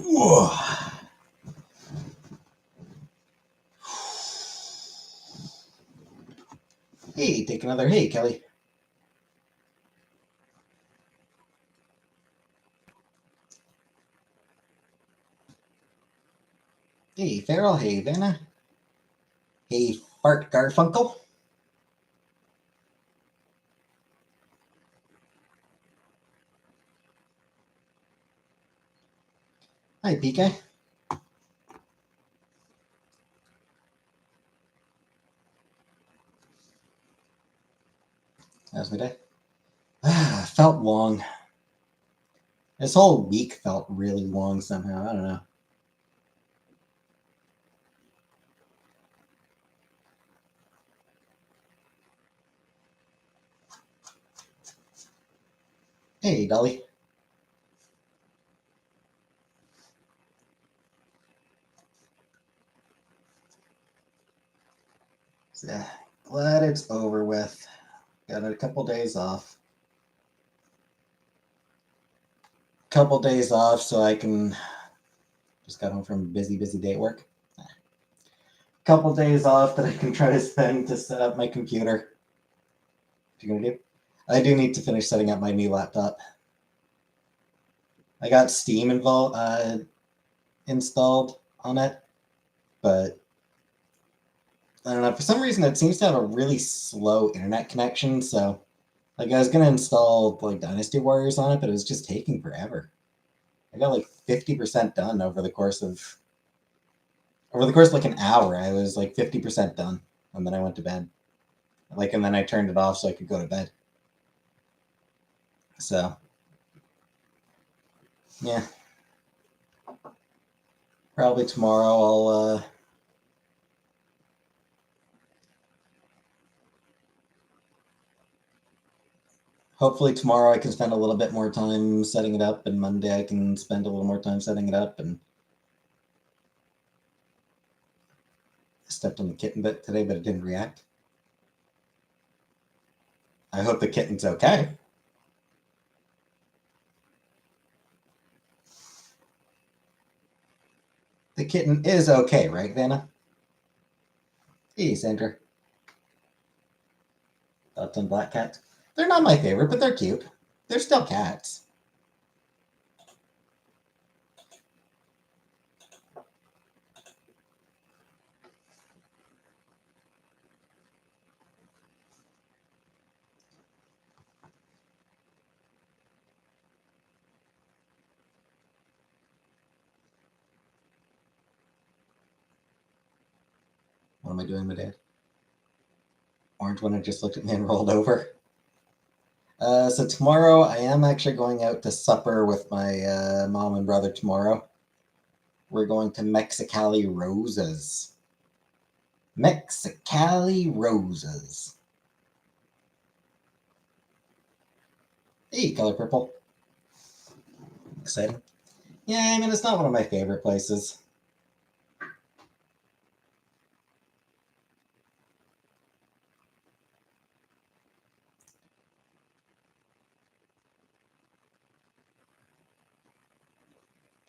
Whoa. Hey, take another hey, Kelly. Hey, Farrell. Hey, Vanna. Hey, Fart Garfunkel. Hi, PK. How's my day? Felt long. This whole week felt really long somehow. I don't know. Hey, Dolly. So, glad it's over with. Got a couple days off. Couple days off so I can. Just got home from a busy day at work. Couple days off that I can try to spend to set up my computer. What you gonna do? I do need to finish setting up my new laptop. I got Steam installed on it, but I don't know. For some reason, it seems to have a really slow internet connection. So, like, I was gonna install like Dynasty Warriors on it, but it was just taking forever. I got like 50% done over the course of like an hour. I was like 50% done, and then I went to bed. Like, and then I turned it off so I could go to bed. So, yeah. Probably tomorrow I'll hopefully tomorrow I can spend a little bit more time setting it up, and Monday I can spend a little more time setting it up. And I stepped on the kitten bit today, but it didn't react. I hope the kitten's okay. The kitten is okay, right, Vanna? Hey, Sandra. Thoughts on black cats? They're not my favorite, but they're cute. They're still cats. What am I doing, my dad? Orange one, I just looked at me and rolled over. So tomorrow I am actually going out to supper with my mom and brother tomorrow. We're going to Mexicali Roses. Mexicali Roses. Hey, Color Purple. Exciting. Yeah, I mean, it's not one of my favorite places.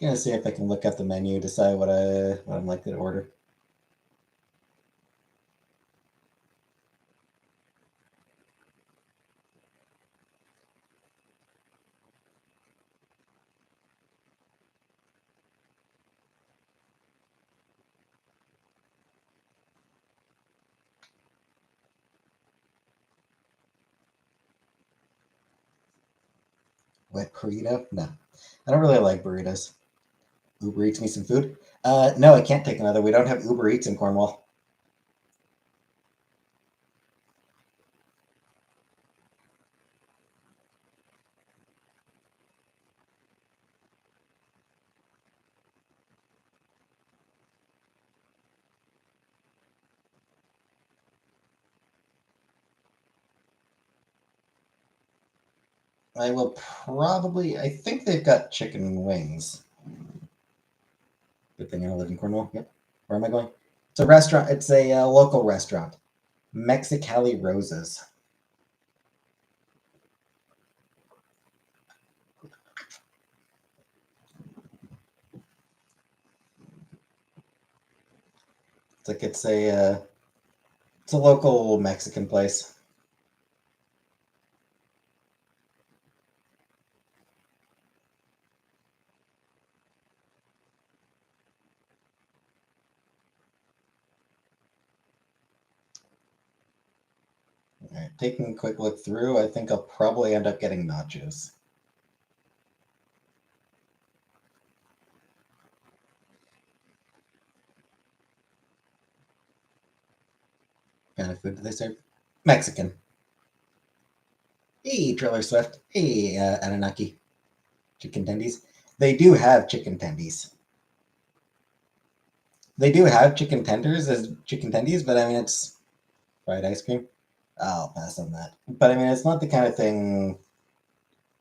Gonna see if I can look up the menu, decide what I'm likely to order. Wet burrito? No, I don't really like burritos. Uber Eats me some food? No, I can't take another. We don't have Uber Eats in Cornwall. I will probably. I think they've got chicken wings. Good thing I live in Cornwall. Yep. Where am I going? It's a restaurant. It's a local restaurant. Mexicali Roses. like it's a local Mexican place. All right, taking a quick look through, I think I'll probably end up getting nachos. What kind of food do they serve? Mexican. Hey, Trailer Swift. Hey, Anunnaki. Chicken tendies. They do have chicken tendies. They do have chicken tenders as chicken tendies, but I mean, it's fried ice cream. I'll pass on that. But I mean, it's not the kind of thing.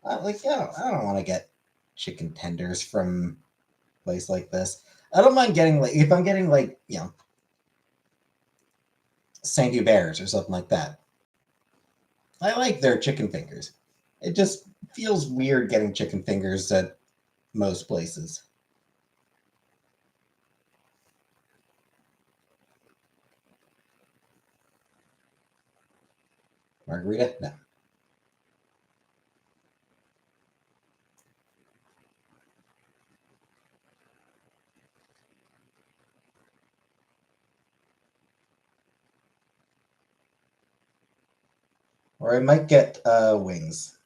I don't want to get chicken tenders from a place like this. I don't mind getting like if I'm getting like Saint Hubert's or something like that. I like their chicken fingers. It just feels weird getting chicken fingers at most places. Margarita? No. Or I might get wings.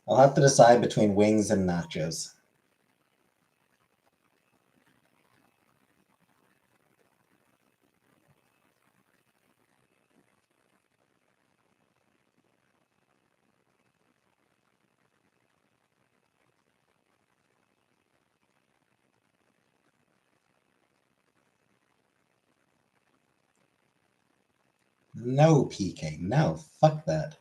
I'll have to decide between wings and nachos. No, PK. No. Fuck that.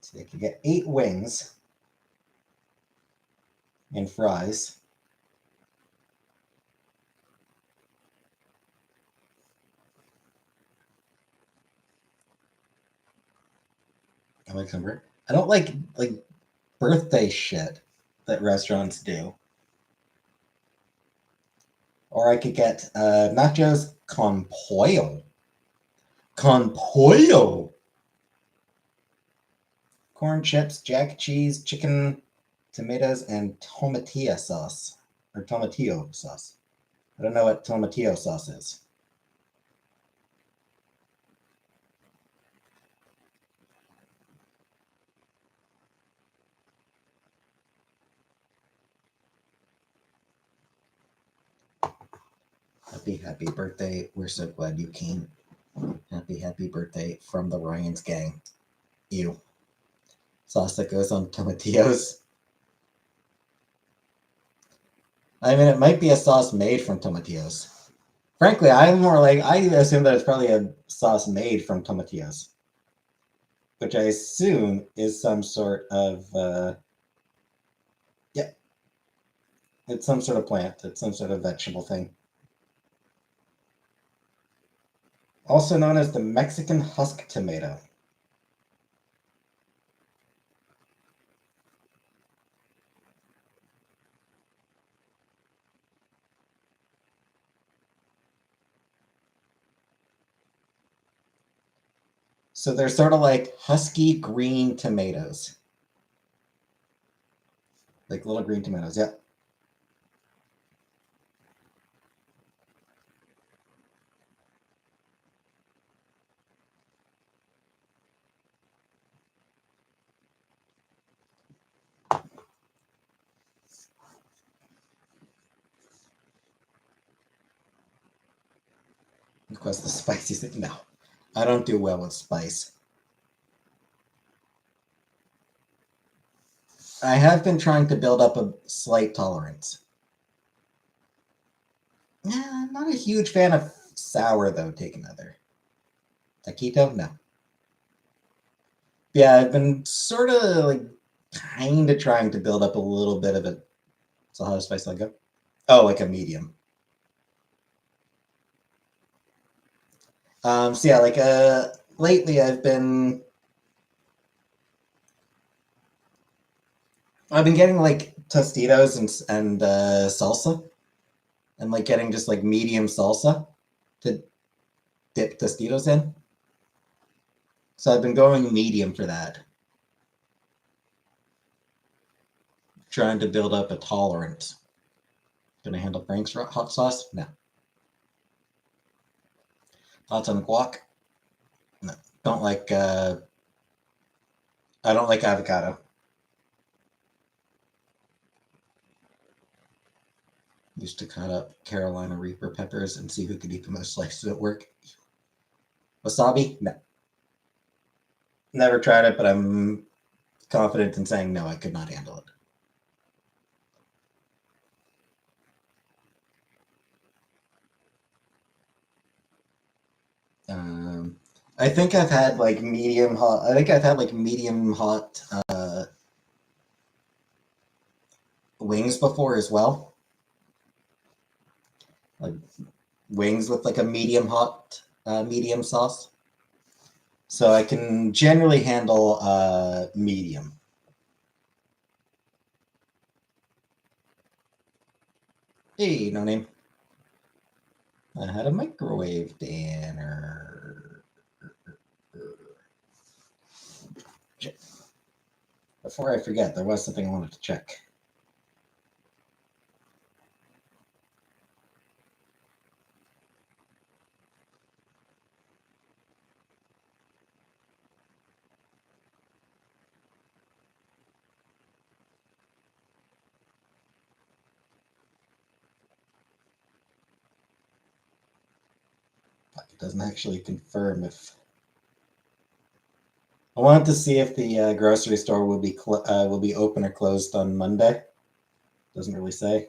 So I could get 8 wings and fries. I like some. I don't like birthday shit that restaurants do. Or I could get nachos con pollo. Con pollo. Corn chips, jack cheese, chicken, tomatoes, and tomatillo sauce. Or tomatillo sauce. I don't know what tomatillo sauce is. Happy birthday. We're so glad you came. Happy birthday from the Ryan's gang. You. Sauce that goes on tomatillos. I mean, it might be a sauce made from tomatillos. Frankly, I'm more like, I assume that it's probably a sauce made from tomatillos, which I assume is some sort of, yeah, it's some sort of plant. It's some sort of vegetable thing. Also known as the Mexican husk tomato. So they're sort of like husky green tomatoes. Like little green tomatoes, yeah. Of course, the spicy thing. No, I don't do well with spice. I have been trying to build up a slight tolerance. Yeah, I'm not a huge fan of sour, though, take another. Taquito? No. Yeah, I've been sort of like kind of trying to build up a little bit of it. So how spicy I go? Oh, like a medium. So yeah, like lately I've been I've been getting like Tostitos and salsa, and like getting just like medium salsa to dip Tostitos in. So I've been going medium for that, trying to build up a tolerance. Gonna handle Frank's hot sauce? No. Thoughts on guac? No. Don't like. I don't like avocado. Used to cut up Carolina Reaper peppers and see who could eat the most slices at work. Wasabi? No. Never tried it, but I'm confident in saying no, I could not handle it. I think I've had like medium hot. I think I've had like medium hot wings before as well. Like wings with like a medium hot, medium sauce. So I can generally handle medium. Hey, no name. I had a microwave dinner. Before I forget, there was something I wanted to check. It doesn't actually confirm if. I wanted to see if the grocery store will be open or closed on Monday. Doesn't really say.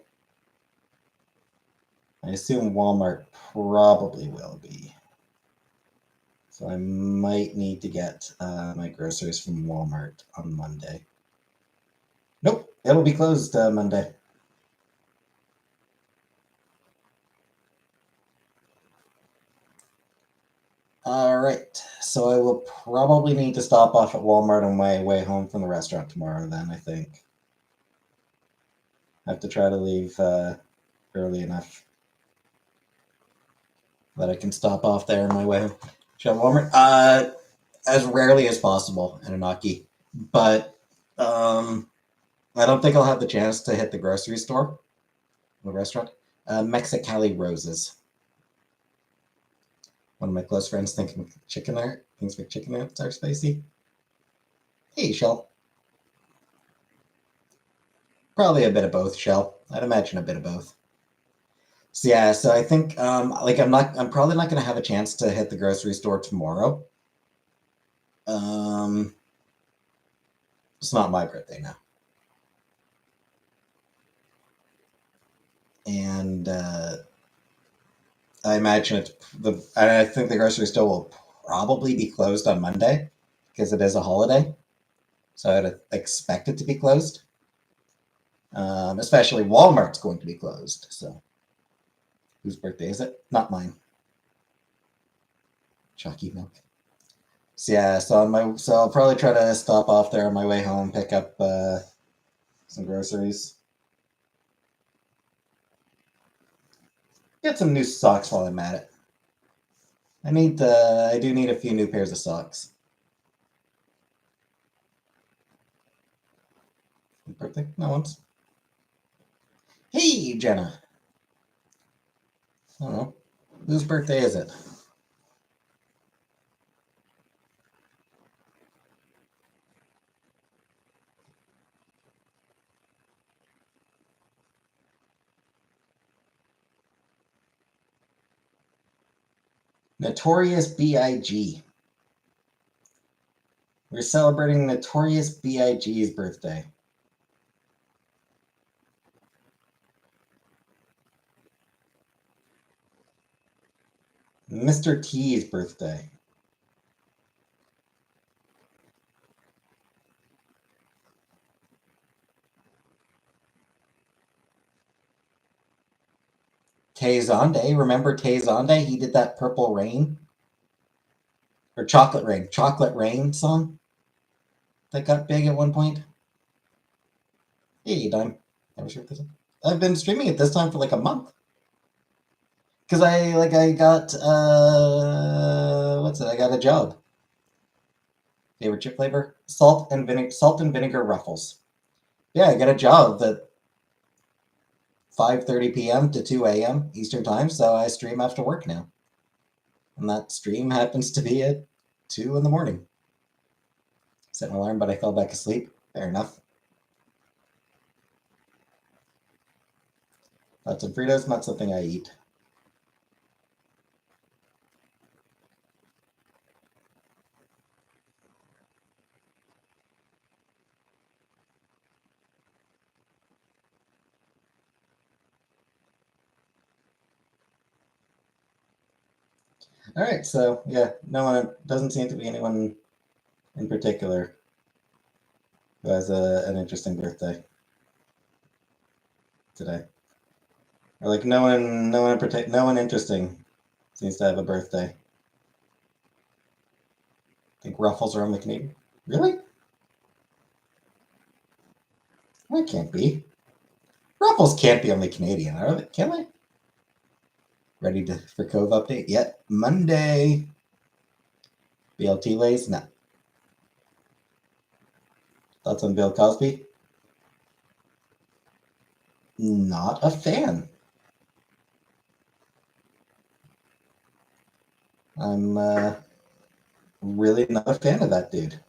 I assume Walmart probably will be. So I might need to get my groceries from Walmart on Monday. Nope, it'll be closed Monday. All right, so I will probably need to stop off at Walmart on my way home from the restaurant tomorrow. Then I think I have to try to leave early enough that I can stop off there on my way home. Shall Walmart? As rarely as possible in Anaki, but I don't think I'll have the chance to hit the grocery store, the restaurant. Mexicali Roses. One of my close friends thinks McChicken nuggets are spicy. Hey, Shell. Probably a bit of both, Shell. I'd imagine a bit of both. So yeah, so I think I'm probably not gonna have a chance to hit the grocery store tomorrow. It's not my birthday now. And I imagine I think the grocery store will probably be closed on Monday because it is a holiday. So I'd expect it to be closed. Especially Walmart's going to be closed. So whose birthday is it? Not mine. Chalky milk. So yeah, so I'll probably try to stop off there on my way home, pick up some groceries. Get some new socks while I'm at it. I do need a few new pairs of socks. Birthday? No one's. Hey, Jenna. I don't know. Whose birthday is it? Notorious B.I.G. We're celebrating Notorious B.I.G.'s birthday. Mr. T's birthday. Tay Zonde. Remember Tay Zonde? He did that Purple Rain or Chocolate Rain song that got big at one point. Hey, Dime. Never streamed this. I've been streaming it this time for like a month. Because I got what's it? I got a job. Favorite chip flavor? Salt and vinegar Ruffles. Yeah, I got a job at 5:30 p.m. to 2 a.m. Eastern time, so I stream after work now. And that stream happens to be at 2 in the morning. Set an alarm, but I fell back asleep. Fair enough. Lots of Fritos, not something I eat. All right, so yeah, no one doesn't seem to be anyone in particular who has an interesting birthday today. Or like no one interesting seems to have a birthday. I think Ruffles are only Canadian. Really? That can't be. Ruffles can't be only Canadian, are they? Can they? Ready for Cove update? Yet Monday. BLT lays? No. Thoughts on Bill Cosby? Not a fan. I'm really not a fan of that dude.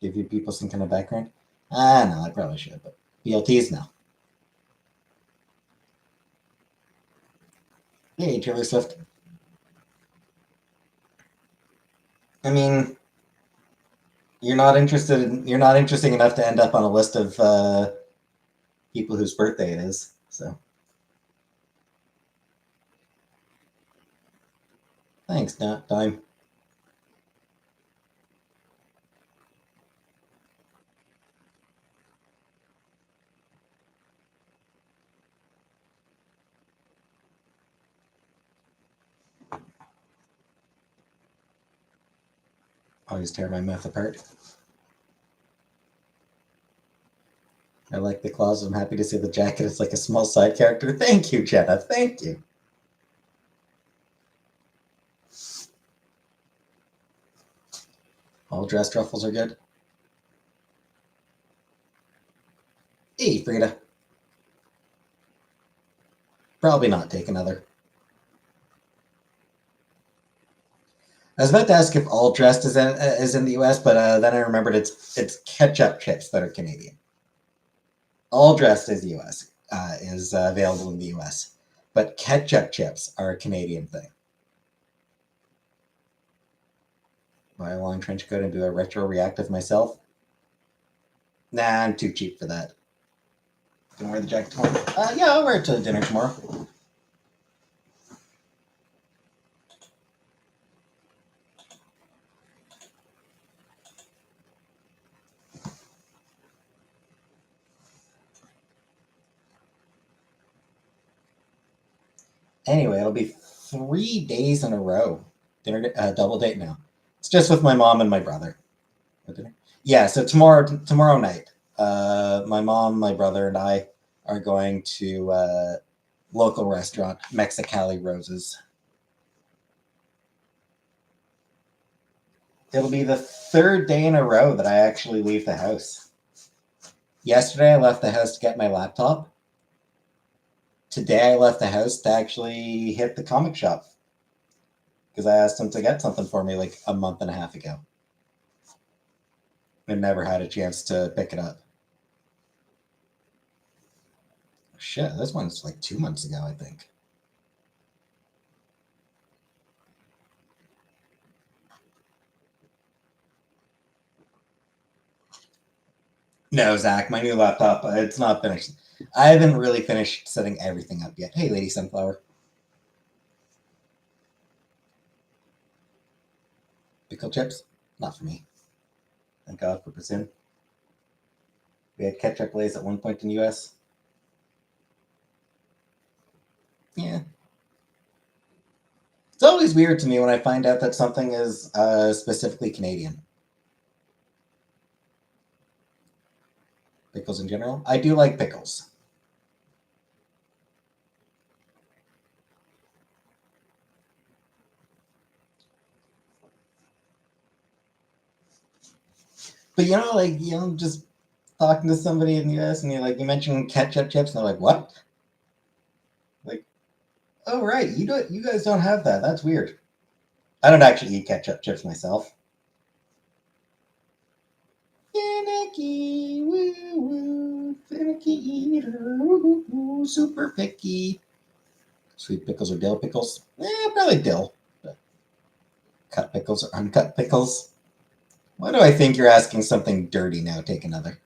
Give you people some kind of background? No, I probably should, but BLTs, no. Hey, Taylor Swift. I mean, you're not interesting enough to end up on a list of people whose birthday it is. So, thanks, Dime. Always tear my mouth apart. I like the claws. I'm happy to see the jacket. It's like a small side character. Thank you, Jenna. Thank you. All dressed Ruffles are good. Hey, Frida. Probably not take another. I was about to ask if all dressed is in the U.S., but then I remembered it's ketchup chips that are Canadian. All dressed is U.S. Is available in the U.S., but ketchup chips are a Canadian thing. Buy a long trench coat and do a retro reactive myself? Nah, I'm too cheap for that. Gonna wear the jacket tomorrow? Yeah, I'll wear it to dinner tomorrow. Anyway, it'll be 3 days in a row. Dinner, double date now. It's just with my mom and my brother. Yeah, so tomorrow night, my mom, my brother, and I are going to local restaurant Mexicali Roses. It'll be the third day in a row that I actually leave the house. Yesterday, I left the house to get my laptop. Today, I left the house to actually hit the comic shop because I asked him to get something for me like a month and a half ago. I never had a chance to pick it up. Shit, this one's like 2 months ago, I think. No, Zach, my new laptop, it's not finished. I haven't really finished setting everything up yet. Hey, Lady Sunflower. Pickle chips? Not for me. Thank God for Prasoon. We had ketchup lays at one point in the US. Yeah. It's always always weird to me when I find out that something is specifically Canadian. Pickles in general. I do like pickles. But just talking to somebody in the US and you mentioned ketchup chips and they're like, what? Like, oh right, you guys don't have that. That's weird. I don't actually eat ketchup chips myself. Finicky, woo woo, finicky eater, woo woo, super picky. Sweet pickles or dill pickles? Probably dill. But cut pickles or uncut pickles? Why do I think you're asking something dirty now? Take another.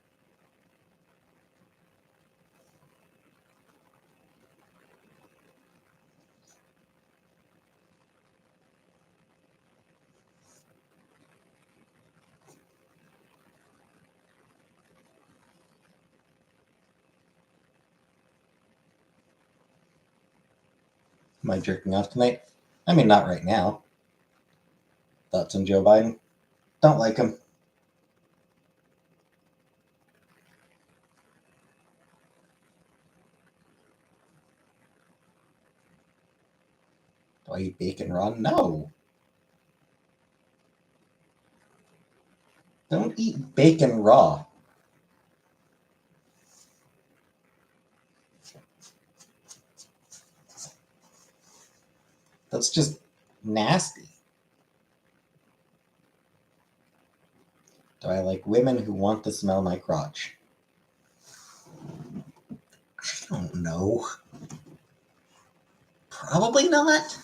Am I jerking off tonight? I mean, not right now. Thoughts on Joe Biden? Don't like him. Do I eat bacon raw? No. Don't eat bacon raw. That's just nasty. Do I like women who want to smell my crotch? I don't know. Probably not.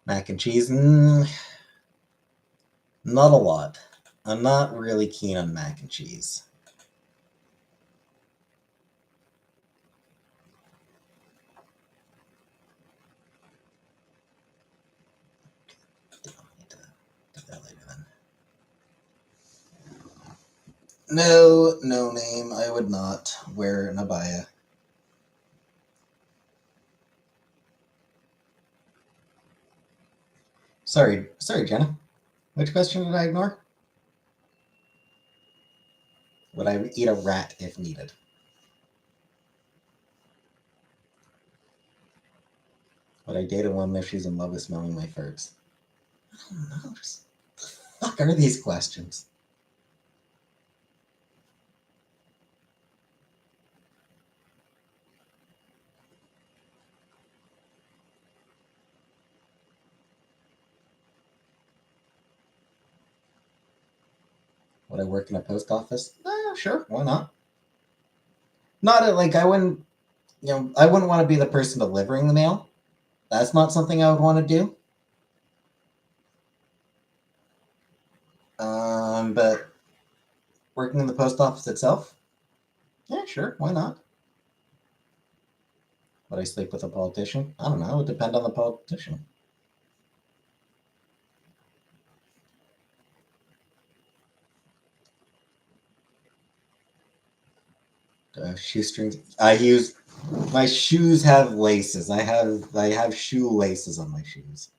Mac and cheese? Not a lot. I'm not really keen on mac and cheese. No, no name. I would not wear an abaya. Sorry, Jenna. Which question did I ignore? Would I eat a rat if needed? Would I date a woman if she's in love with smelling my farts? I don't know. Just, the fuck are these questions? Would I work in a post office? Sure, why not? I wouldn't, I wouldn't want to be the person delivering the mail. That's not something I would want to do. But working in the post office itself, yeah, sure, why not? Would I sleep with a politician? I don't know. It would depend on the politician. Shoestrings. I use my shoes have laces. I have shoe laces on my shoes.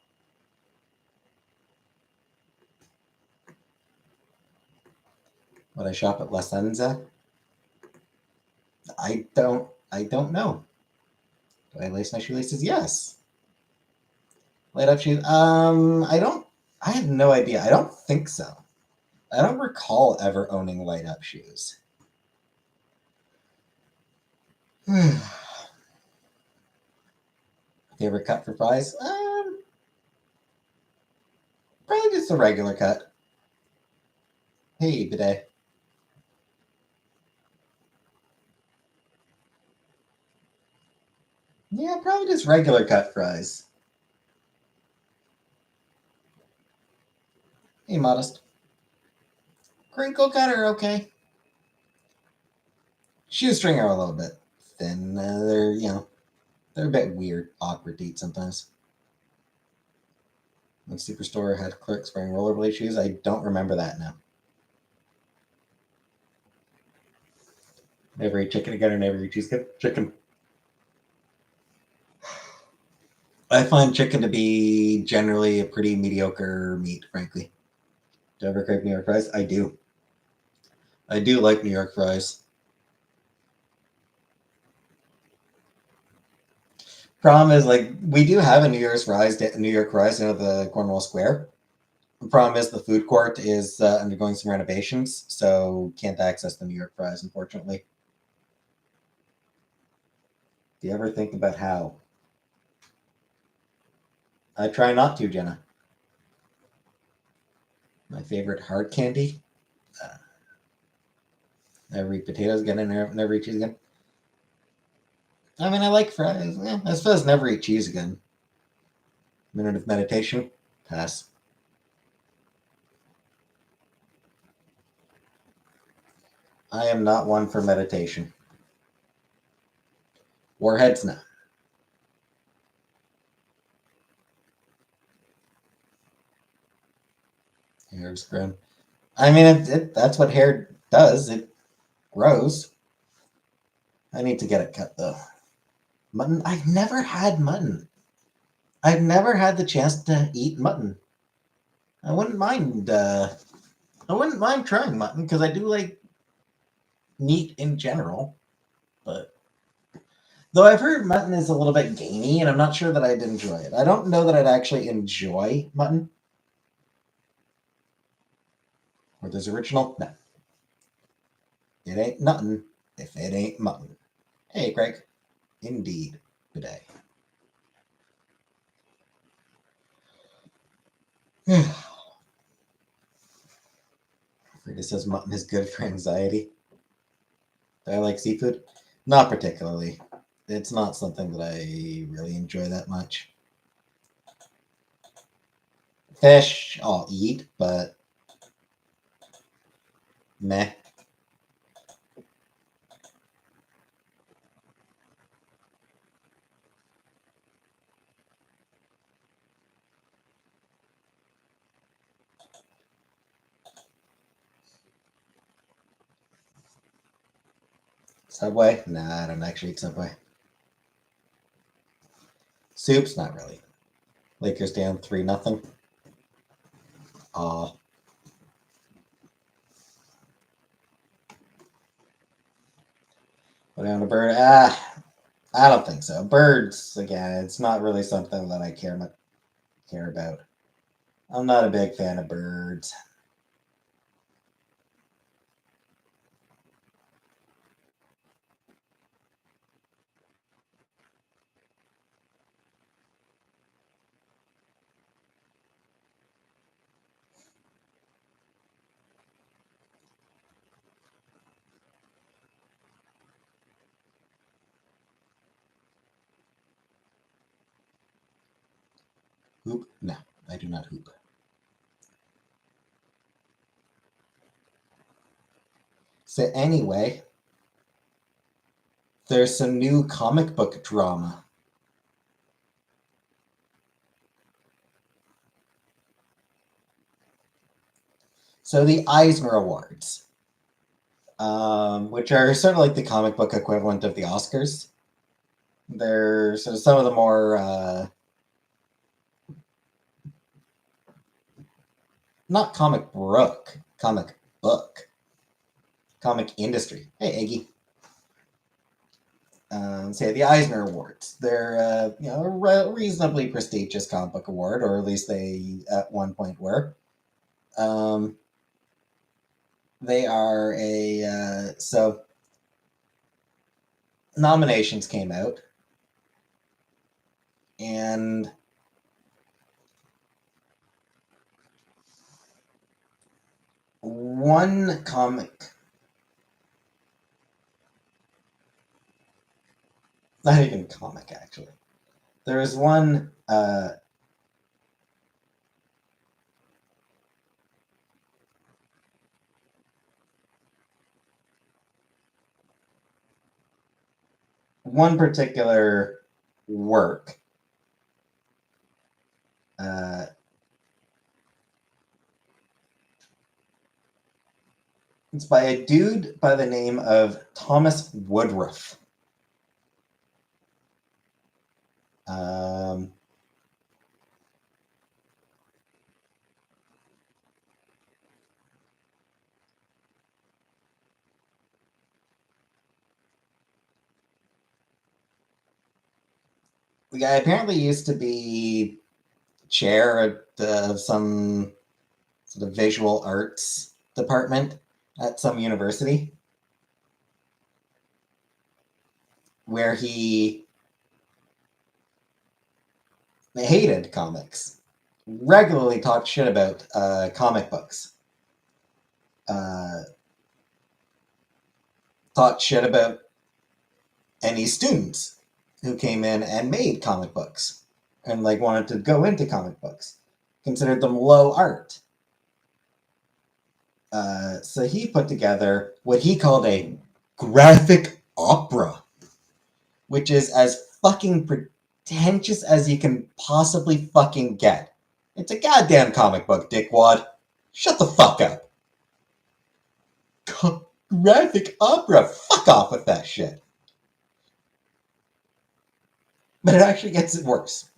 Would I shop at La Senza? I don't know. Do I lace my shoelaces? Yes. Light up shoes. I have no idea. I don't think so. I don't recall ever owning light up shoes. Favorite cut for fries? Probably just a regular cut. Hey, bidet. Yeah, probably just regular cut fries. Hey, modest. Crinkle cutter, okay. Shoestring are a little bit thin. They're a bit weird, awkward to eat sometimes. When Superstore had clerks wearing rollerblade shoes, I don't remember that now. Never eat chicken again or never eat chicken. I find chicken to be generally a pretty mediocre meat, frankly. Do you ever crave New York fries? I do. I do like New York fries. Problem is, like, we do have a New York fries down at the Cornwall Square. The problem is the food court is undergoing some renovations, so can't access the New York fries, unfortunately. Do you ever think about how? I try not to, Jenna. My favorite hard candy? Uh, never eat potatoes again and never eat cheese again. I mean, I like fries. Yeah, I suppose never eat cheese again. Minute of meditation? Pass. I am not one for meditation. Warheads, no. Hair's grown. I mean, that's what hair does. It grows. I need to get it cut though. Mutton. I've never had mutton. I've never had the chance to eat mutton. I wouldn't mind. I wouldn't mind trying mutton because I do like meat in general. But though I've heard mutton is a little bit gamey, and I'm not sure that I'd enjoy it. I don't know that I'd actually enjoy mutton. Or there's original. No, it ain't nothing if it ain't mutton. Hey, Greg. Indeed, today. Frida says mutton is good for anxiety. Do I like seafood? Not particularly. It's not something that I really enjoy that much. Fish, I'll eat, but meh. Subway? Nah, I don't actually eat Subway. Soups? Not really. Lakers down 3-0. Aw. Put down a bird. I don't think so. Birds, again, it's not really something that I care about. I'm not a big fan of birds. Hoop? No, I do not hoop. So anyway, there's some new comic book drama. So the Eisner Awards, which are sort of like the comic book equivalent of the Oscars. They're sort of some of the more not comic book, comic industry. Hey, Eggy. Say the Eisner Awards. They're a reasonably prestigious comic book award, or at least they at one point were. They are so nominations came out, and one comic, not even comic actually. There was one particular work uh, It's by a dude by the name of Thomas Woodruff. Um, the guy apparently used to be chair of some sort of visual arts department at some university, where he hated comics, regularly talked shit about comic books, uh, talked shit about any students who came in and made comic books and like wanted to go into comic books, considered them low art. So he put together what he called a graphic opera, which is as fucking pretentious as you can possibly fucking get. It's a goddamn comic book, dickwad. Shut the fuck up. Graphic opera. Fuck off with that shit. But it actually gets it worse.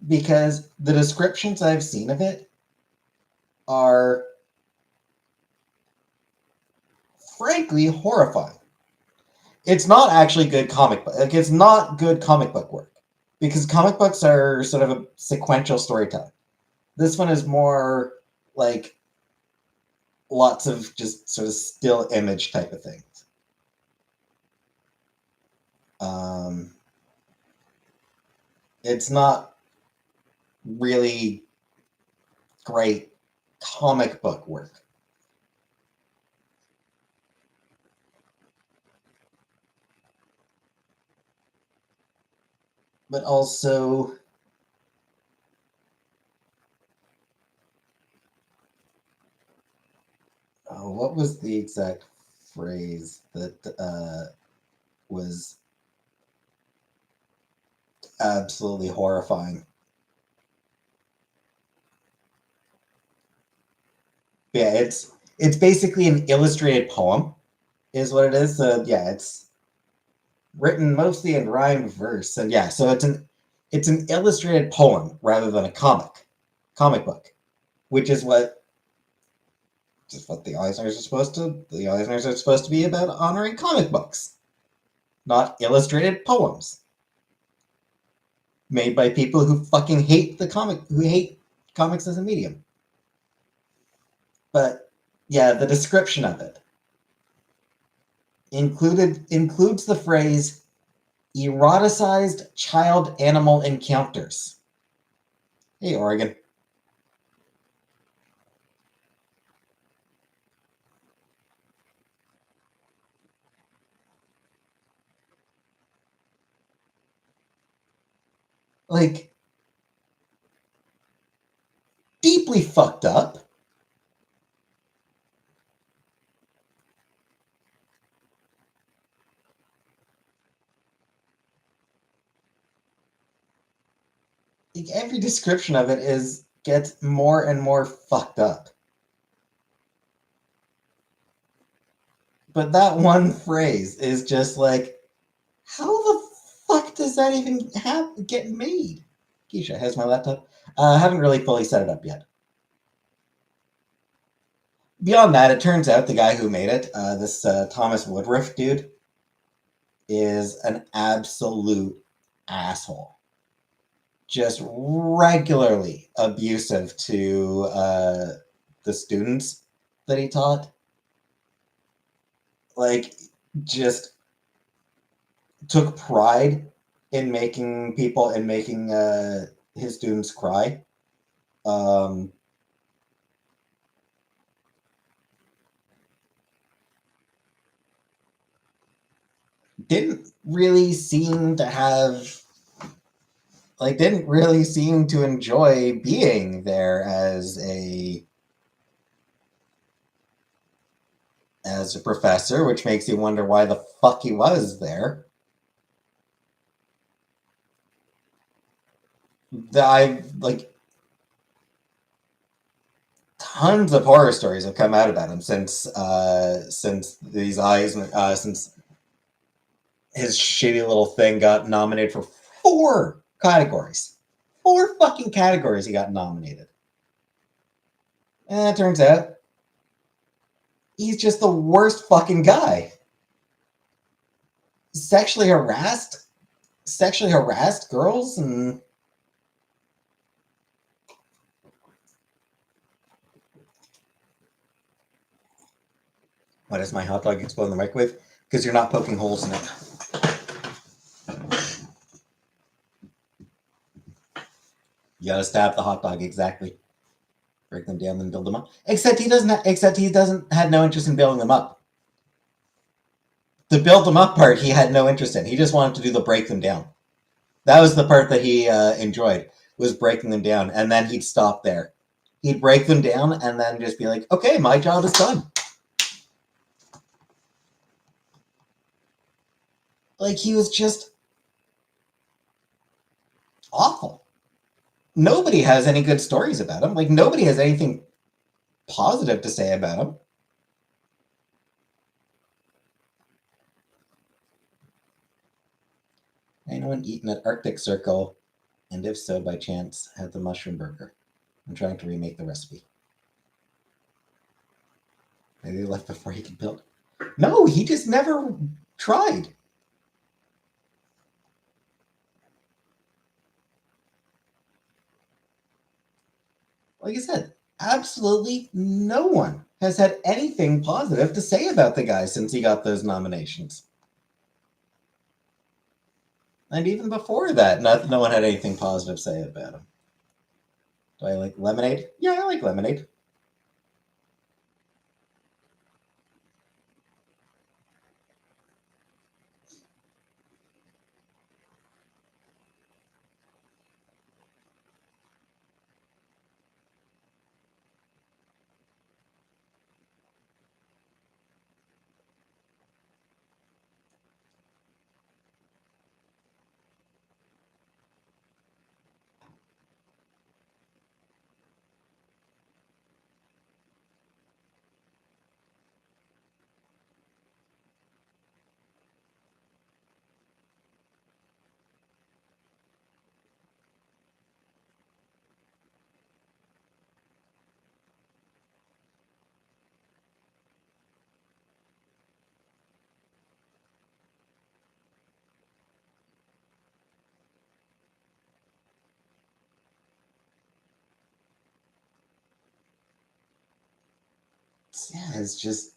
Because the descriptions I've seen of it are frankly horrifying. It's not actually good comic book. Like, it's not good comic book work because comic books are sort of a sequential storytelling. This one is more like lots of just sort of still image type of things. It's not really great comic book work. But also, what was the exact phrase that was absolutely horrifying? Yeah, it's basically an illustrated poem, is what it is. So yeah, it's written mostly in rhymed verse, and yeah, so it's an illustrated poem rather than a comic book, which is what just what the Eisners are supposed to. The Eisners are supposed to be about honoring comic books, not illustrated poems made by people who fucking hate who hate comics as a medium. But yeah, the description of it includes the phrase eroticized child animal encounters. Hey, Oregon. Like, deeply fucked up. Like, every description of it gets more and more fucked up. But that one phrase is just like, how the fuck does that even get made? Keisha, has my laptop? I haven't really fully set it up yet. Beyond that, it turns out the guy who made it, this Thomas Woodruff dude, is an absolute asshole. Just regularly abusive to the students that he taught. Like, just took pride in making his students cry. Um, didn't really seem to have didn't really seem to enjoy being there as a professor, which makes you wonder why the fuck he was there. I like tons of horror stories have come out about him since these eyes since his shitty little thing got nominated for 4 categories. 4 fucking categories he got nominated. And it turns out he's just the worst fucking guy. Sexually harassed girls and why does my hot dog explode in the microwave? Because you're not poking holes in it. You gotta stab the hot dog exactly. Break them down, then build them up. Except he doesn't had no interest in building them up. The build them up part he had no interest in. He just wanted to do the break them down. That was the part that he enjoyed, was breaking them down, and then he'd stop there. He'd break them down and then just be like, okay, my job is done. Like, he was just awful. Nobody has any good stories about him. Like, nobody has anything positive to say about him. Anyone eaten at Arctic Circle, and if so, by chance, had the mushroom burger? I'm trying to remake the recipe. Maybe he left before he could build. No, he just never tried. Like I said, absolutely no one has had anything positive to say about the guy since he got those nominations. And even before that, no one had anything positive to say about him. Do I like lemonade? Yeah, I like lemonade. Yeah, it's just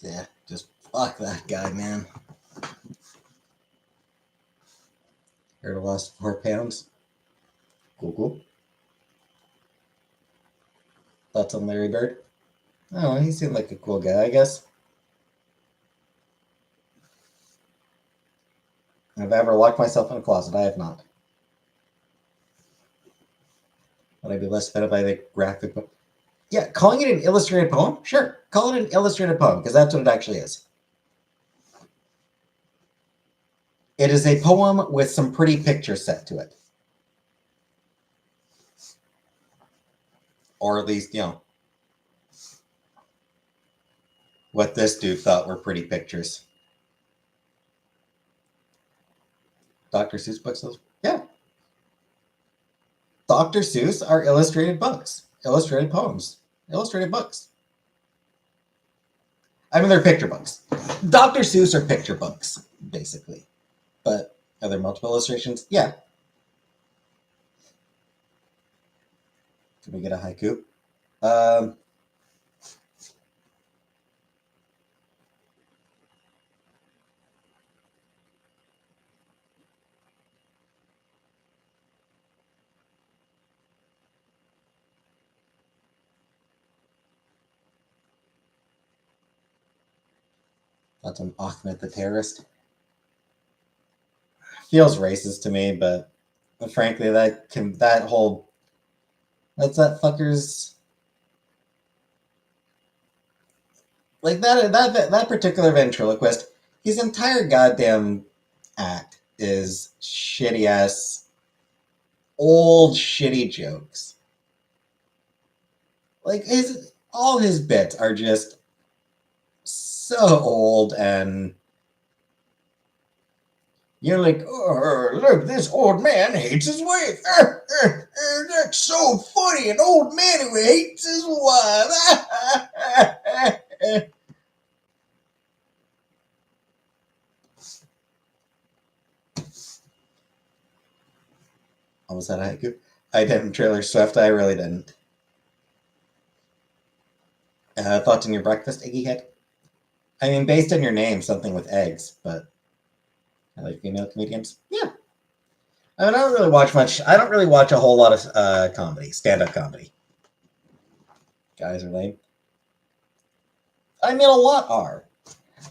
yeah, just fuck that guy, man. Heard I lost 4 pounds. Cool. Thoughts on Larry Bird? Oh, he seemed like a cool guy, I guess. Have I ever locked myself in a closet? I have not. Would I be less offended by the graphic book? Yeah, calling it an illustrated poem? Sure. Call it an illustrated poem, because that's what it actually is. It is a poem with some pretty pictures set to it. or at least, what this dude thought were pretty pictures. Dr. Seuss books? Yeah. Dr. Seuss are illustrated books, illustrated poems, illustrated books. I mean, they're picture books. Dr. Seuss are picture books, basically. But are there multiple illustrations? Yeah. Can we get a haiku? That's an Ahmed the terrorist. Feels racist to me, but frankly, that's that fucker's like that particular ventriloquist. His entire goddamn act is shitty ass, old shitty jokes. Like all his bits are just so old, and you're like, oh, look, this old man hates his wife. That's so funny, an old man who hates his wife. Was that a haiku? I didn't. Trailer Swift. I really didn't. Thoughts on your breakfast, Egghead? I mean, based on your name, something with eggs, but I like female comedians. Yeah. I mean, I don't really watch much. I don't really watch a whole lot of comedy, stand-up comedy. Guys are lame. I mean, a lot are.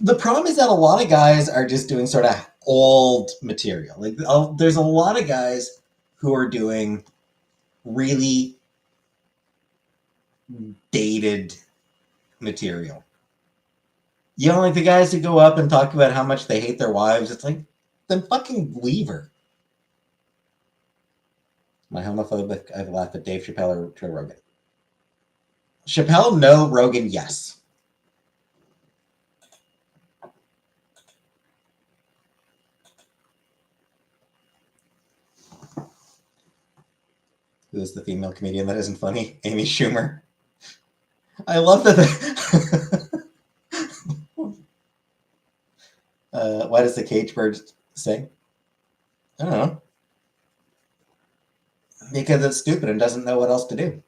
The problem is that a lot of guys are just doing sort of old material. Like, there's a lot of guys who are doing really dated material. You know, like the guys who go up and talk about how much they hate their wives. It's like, then fucking leave her. Am I homophobic? I've laughed at Dave Chappelle or Joe Rogan. Chappelle, no. Rogan, yes. Who is the female comedian that isn't funny? Amy Schumer. I love that. Why does the cage bird sing? I don't know. Because it's stupid and doesn't know what else to do.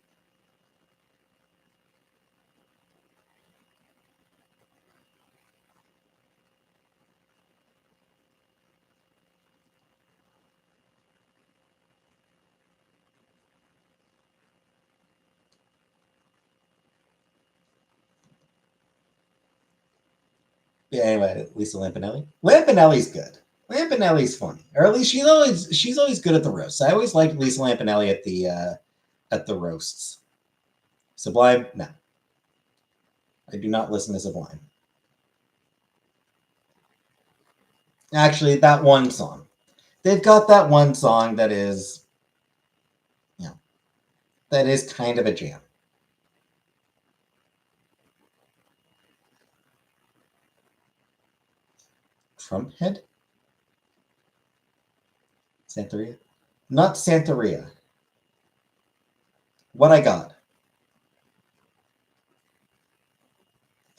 Yeah, anyway, Lisa Lampanelli. Lampanelli's good. Lampanelli's funny, or at least she's always good at the roasts. I always liked Lisa Lampanelli at the roasts. Sublime, no. I do not listen to Sublime. Actually, that one song. They've got that one song that is, that is kind of a jam. Trump head? Santeria? Not Santeria. What I got?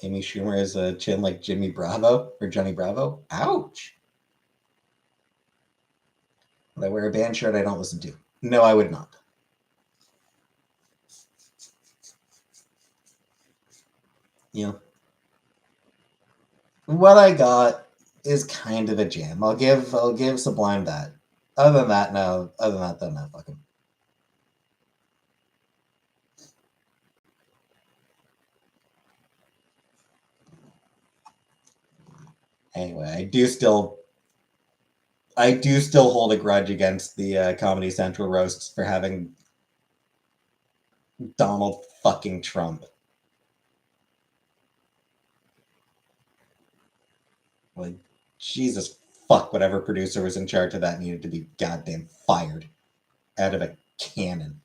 Amy Schumer has a chin like Jimmy Bravo or Johnny Bravo. Ouch. Would I wear a band shirt I don't listen to? No, I would not. What I got is kind of a jam. I'll give Sublime that. Other than that, no. Other than that, then no. Fuck him. Anyway, I do still hold a grudge against the Comedy Central roasts for having Donald fucking Trump. Like, Jesus fuck, whatever producer was in charge of that needed to be goddamn fired out of a cannon.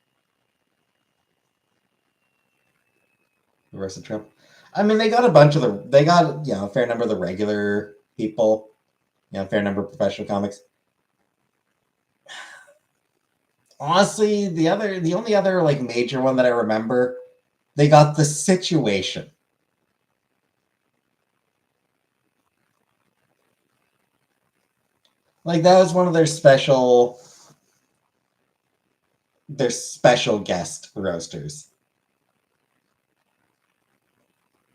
roasted Trump. I mean, they got a bunch of they got, a fair number of the regular people, a fair number of professional comics. Honestly, the only other like major one that I remember, they got The Situation. Like that was one of their special guest roasters.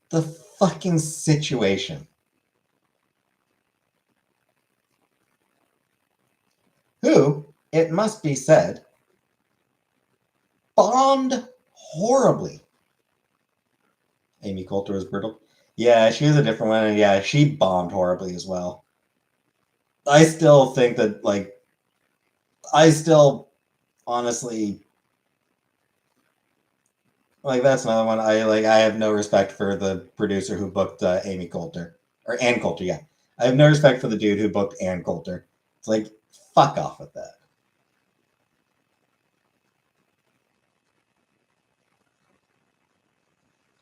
The fucking Situation. Who, it must be said, bombed horribly. Amy Coulter was brutal. Yeah, she was a different one, and yeah, she bombed horribly as well. I still think that, like, honestly, like, that's another one. I have no respect for the producer who booked Amy Coulter or Ann Coulter. Yeah, I have no respect for the dude who booked Ann Coulter. It's like, fuck off with that.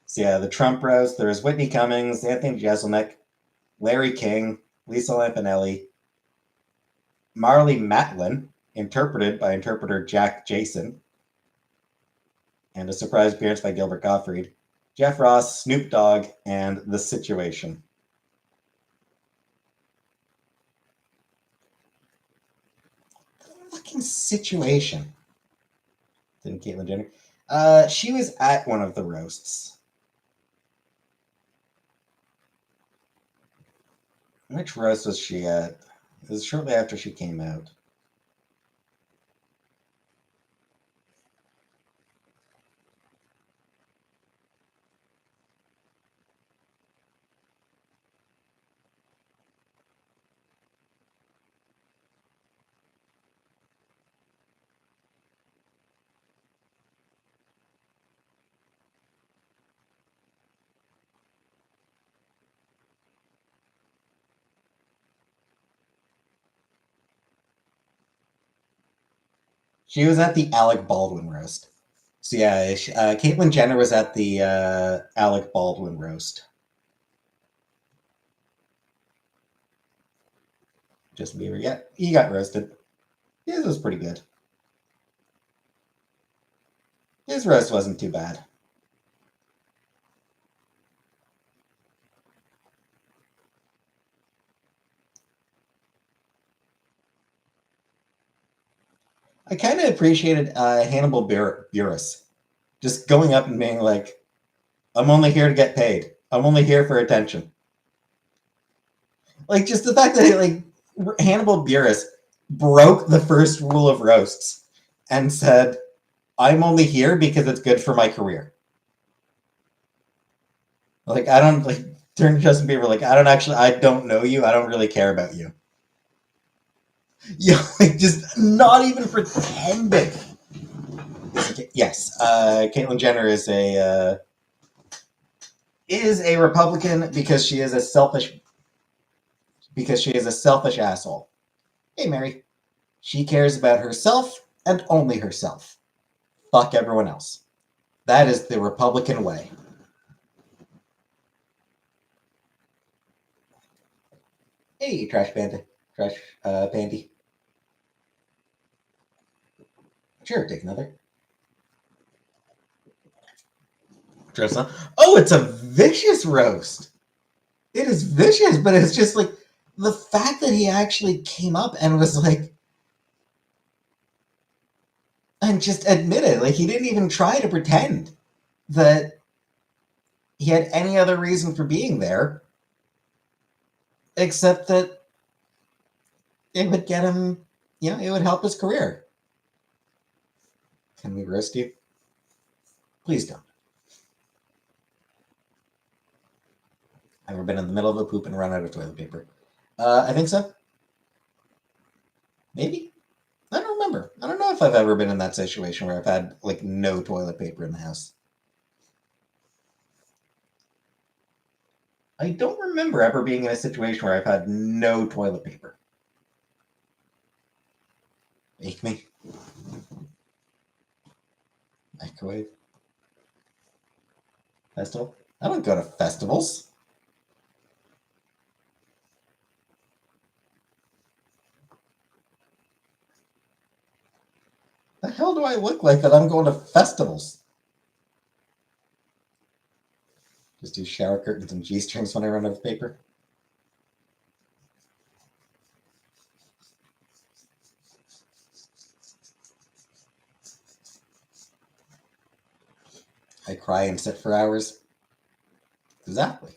So yeah, the Trump roast. There was Whitney Cummings, Anthony Jeselnik, Larry King, Lisa Lampanelli, Marley Matlin, interpreted by interpreter Jack Jason, and a surprise appearance by Gilbert Gottfried, Jeff Ross, Snoop Dogg, and The Situation. The fucking Situation. Didn't Caitlyn Jenner? She was at one of the roasts. Which roast was she at? It was shortly after she came out. She was at the Alec Baldwin roast. So yeah, Caitlyn Jenner was at the Alec Baldwin roast. Justin Bieber, yeah, he got roasted. His was pretty good. His roast wasn't too bad. I kind of appreciated Hannibal Buress just going up and being like, I'm only here to get paid. I'm only here for attention. Like, just the fact that, like, Hannibal Buress broke the first rule of roasts and said, I'm only here because it's good for my career. Like, I don't, like, turn to Justin Bieber, like, I don't know you. I don't really care about you. Yeah, like, just not even pretending. Yes, Caitlyn Jenner is a Republican because she is a selfish asshole. Hey, Mary. She cares about herself and only herself. Fuck everyone else. That is the Republican way. Hey, Trash Pandy. Sure, take another. Oh, it's a vicious roast. It is vicious, but it's just like the fact that he actually came up and was like, and just admitted, like, he didn't even try to pretend that he had any other reason for being there except that it would get him, it would help his career. Can we roast you? Please don't. Ever been in the middle of a poop and run out of toilet paper? I think so. Maybe. I don't remember. I don't know if I've ever been in that situation where I've had like no toilet paper in the house. I don't remember ever being in a situation where I've had no toilet paper. Make me. Microwave. Festival? I don't go to festivals. The hell do I look like that I'm going to festivals? Just do shower curtains and G-strings when I run out of paper. I cry and sit for hours. Exactly.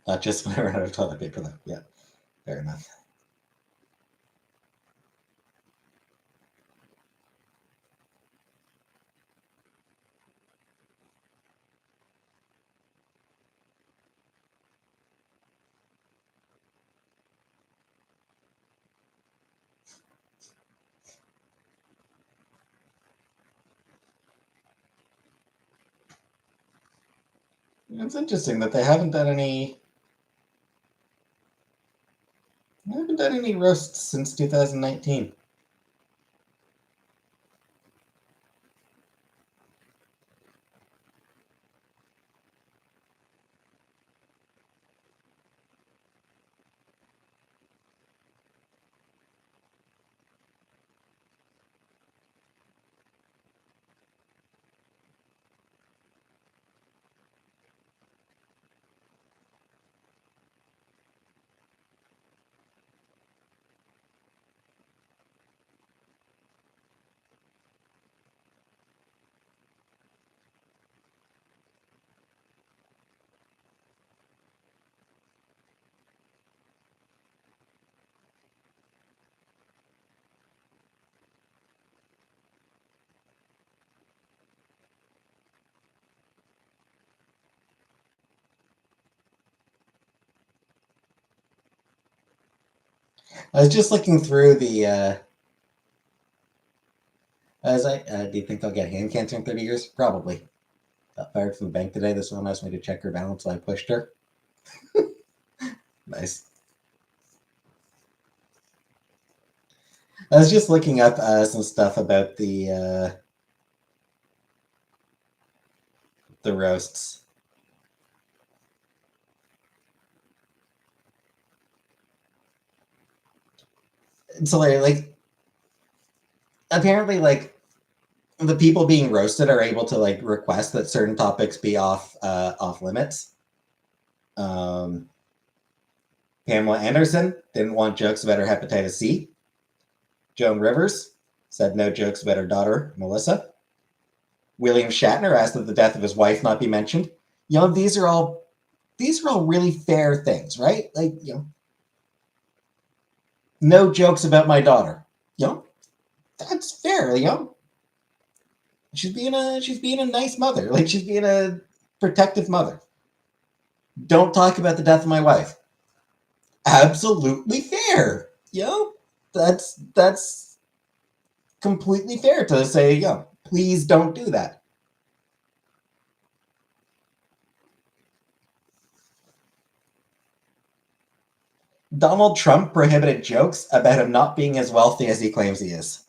Not just when I run out of toilet paper, though. Yeah, fair enough. It's interesting that they haven't done any. They haven't done any roasts since 2019. I was just looking through the. Do you think they'll get hand cancer in 30 years? Probably. Got fired from the bank today. This one asked me to check her balance, so I pushed her. Nice. I was just looking up some stuff about the roasts. So like apparently like the people being roasted are able to like request that certain topics be off limits. Pamela Anderson didn't want jokes about her hepatitis C. Joan Rivers said no jokes about her daughter Melissa. William Shatner asked that the death of his wife not be mentioned. You know, these are all really fair things, right? Like, you know, no jokes about my daughter. You know, that's fair. You know, she's being a nice mother. Like she's being a protective mother. Don't talk about the death of my wife. Absolutely fair. You know, that's completely fair to say, yo, please don't do that. Donald Trump prohibited jokes about him not being as wealthy as he claims he is.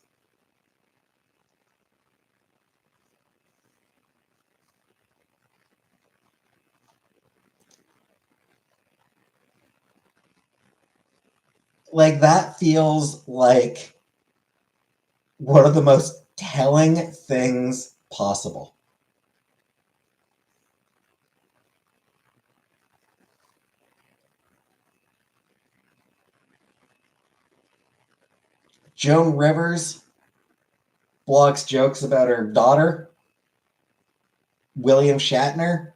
Like that feels like one of the most telling things possible. Joan Rivers blocks jokes about her daughter. William Shatner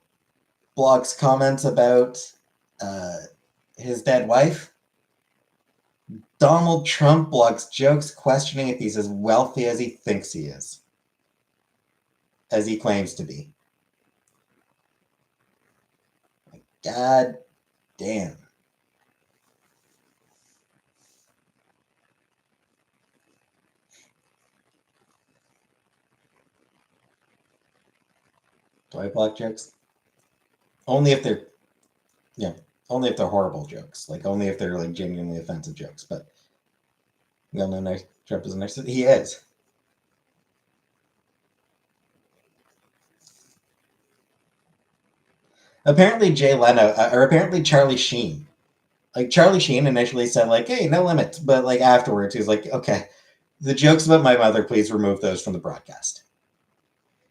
blocks comments about uh, his dead wife. Donald Trump blocks jokes questioning if he's as wealthy as he thinks he is, as he claims to be. God damn. Do I block jokes? Only if they're, yeah. Only if they're horrible jokes. Like, only if they're, like, genuinely offensive jokes. But we all know Trump is a narcissist. He is. Apparently Jay Leno, or apparently Charlie Sheen. Like, Charlie Sheen initially said, like, hey, no limits. But, like, afterwards, he was like, okay, the jokes about my mother, please remove those from the broadcast.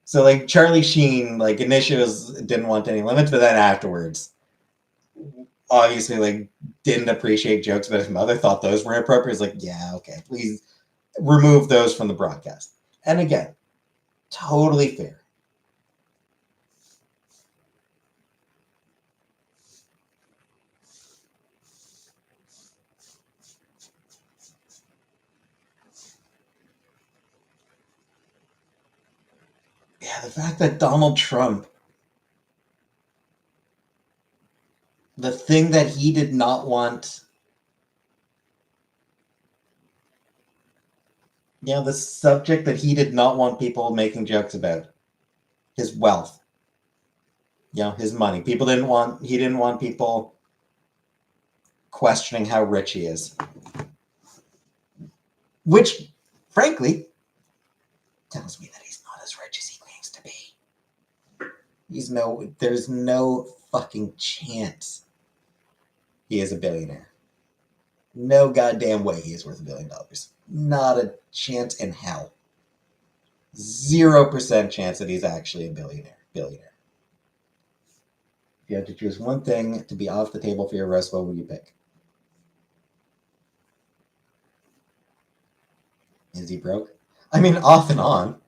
So, like, Charlie Sheen, like, initially didn't want any limits, but then afterwards, obviously, like, didn't appreciate jokes about his mother, thought those were inappropriate. It's like, yeah, okay, please remove those from the broadcast. And again, totally fair. Yeah, the fact that Donald Trump, the thing that he did not want, the subject that he did not want people making jokes about, his wealth, his money. He didn't want people questioning how rich he is. Which, frankly, tells me that he's not as rich as he claims to be. There's no fucking chance he is a billionaire. No goddamn way he is worth $1 billion. Not a chance in hell. 0% chance that he's actually a billionaire. If you had to choose one thing to be off the table for your roast, what would you pick? Is he broke? I mean, off and on.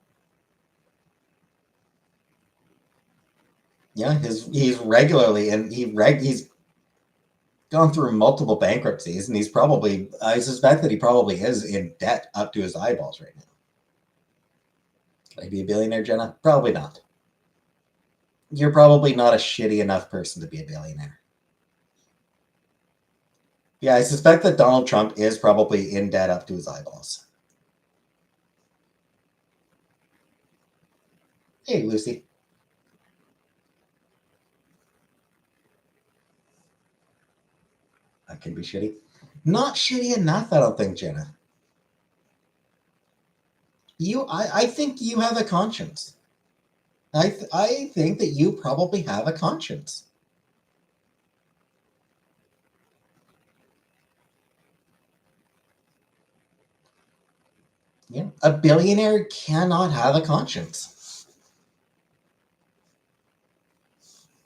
Yeah, he's regularly, and he's gone through multiple bankruptcies, and I suspect that he probably is in debt up to his eyeballs right now. Can I be a billionaire, Jenna? Probably not. You're probably not a shitty enough person to be a billionaire. Yeah, I suspect that Donald Trump is probably in debt up to his eyeballs. Hey, Lucy. That could be shitty. Not shitty enough, I don't think, Jenna. I think you have a conscience. I think that you probably have a conscience. Yeah, a billionaire cannot have a conscience.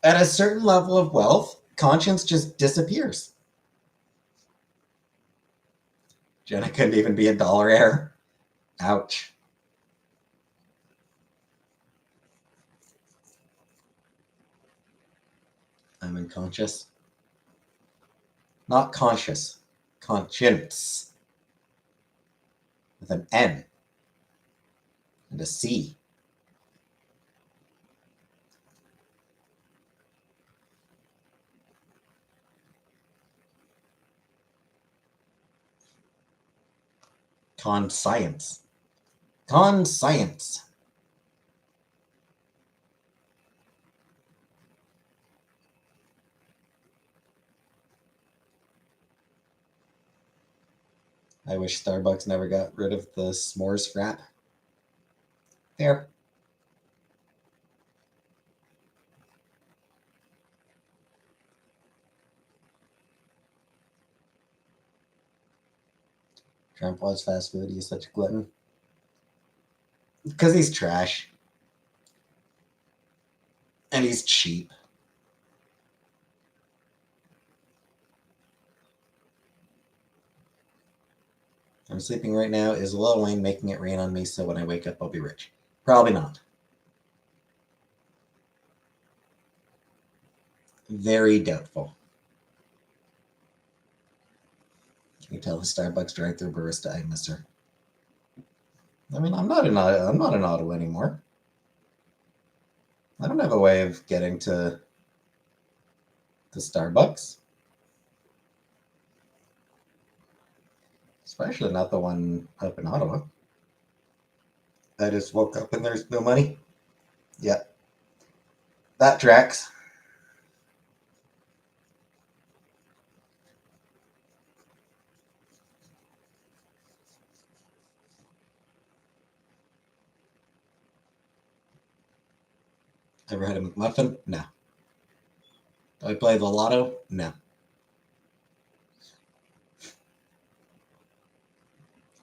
At a certain level of wealth, conscience just disappears. Jenna couldn't even be a dollar heir. Ouch. I'm unconscious. Not conscious. Conscience. With an N and a C. Conscience. Conscience. I wish Starbucks never got rid of the s'mores frap. Fair. Trump loves fast food. He's such a glutton. Because he's trash. And he's cheap. I'm sleeping right now. Is Lil Wayne making it rain on me so when I wake up I'll be rich? Probably not. Very doubtful. Can you tell the Starbucks drive-thru barista I miss her? I mean, I'm not in Ottawa anymore. I don't have a way of getting to the Starbucks. Especially not the one up in Ottawa. I just woke up and there's no money. Yeah. That tracks. Ever had a McMuffin? No. Do I play the lotto? No.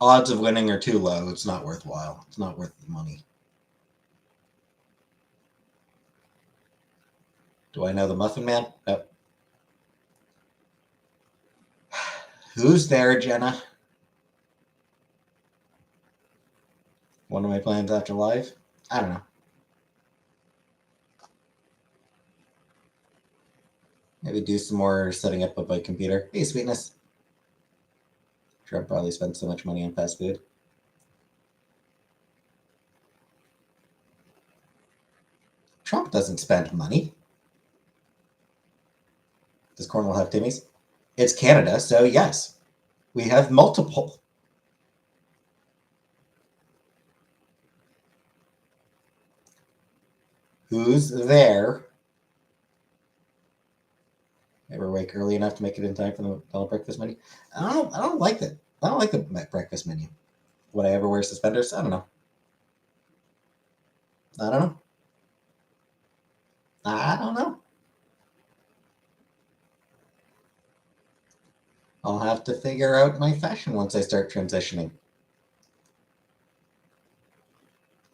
Odds of winning are too low. It's not worthwhile. It's not worth the money. Do I know the Muffin Man? Nope. Who's there, Jenna? One of my plans after live? I don't know. Maybe do some more setting up of my computer. Hey, sweetness. Trump probably spent so much money on fast food. Trump doesn't spend money. Does Cornwall have Timmy's? It's Canada, so yes. We have multiple. Who's there? Ever wake early enough to make it in time for the breakfast menu? I don't like that. I don't like the breakfast menu. Would I ever wear suspenders? I don't know. I don't know. I don't know. I'll have to figure out my fashion once I start transitioning.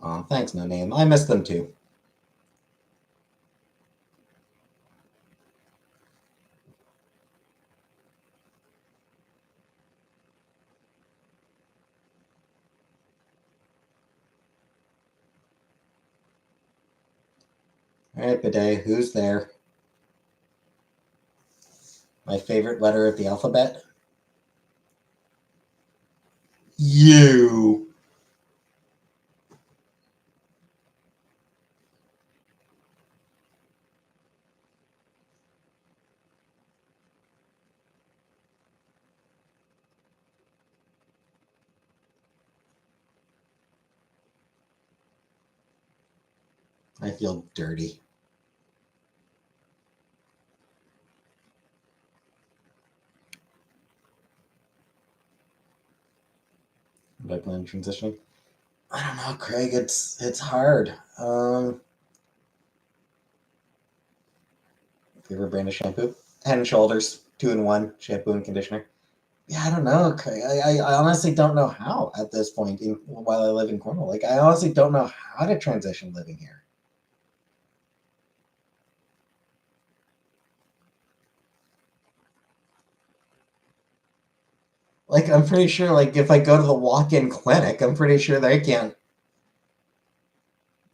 Oh, thanks, No Name. I miss them too. All right, Bidet, who's there? My favorite letter of the alphabet? You. I feel dirty. Would I plan transitioning? I don't know, Craig. It's hard. Favorite brand of shampoo? Head and Shoulders, 2-in-1 shampoo and conditioner. Yeah, I don't know, Craig. I honestly don't know how at this point while I live in Cornwall. Like, I honestly don't know how to transition living here. Like, I'm pretty sure, like, if I go to the walk-in clinic, I'm pretty sure they can't.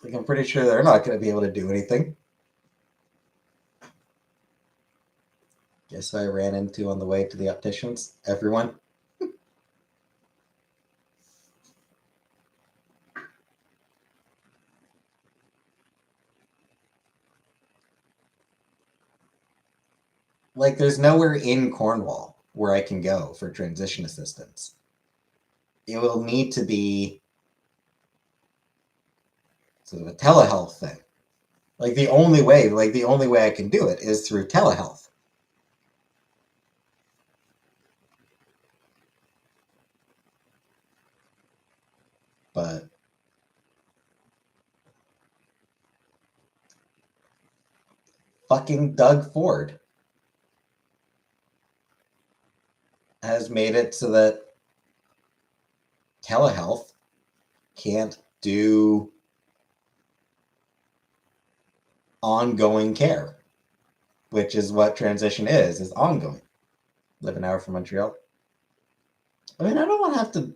Like, I'm pretty sure they're not going to be able to do anything. Guess who I ran into on the way to the opticians? Everyone. Like, there's nowhere in Cornwall where I can go for transition assistance. It will need to be sort of a telehealth thing. Like, the only way I can do it is through telehealth. But fucking Doug Ford has made it so that telehealth can't do ongoing care, which is what transition is ongoing. Live an hour from Montreal. I mean, I don't want to have to.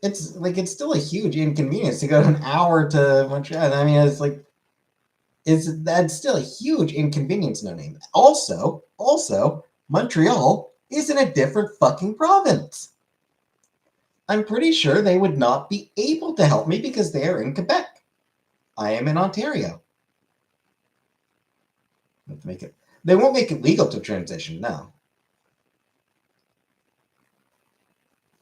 It's like it's still a huge inconvenience to go an hour to Montreal. I mean, that's still a huge inconvenience. No name. Also, Montreal is in a different fucking province. I'm pretty sure they would not be able to help me because they are in Quebec. I am in Ontario. Make it. They won't make it legal to transition. No.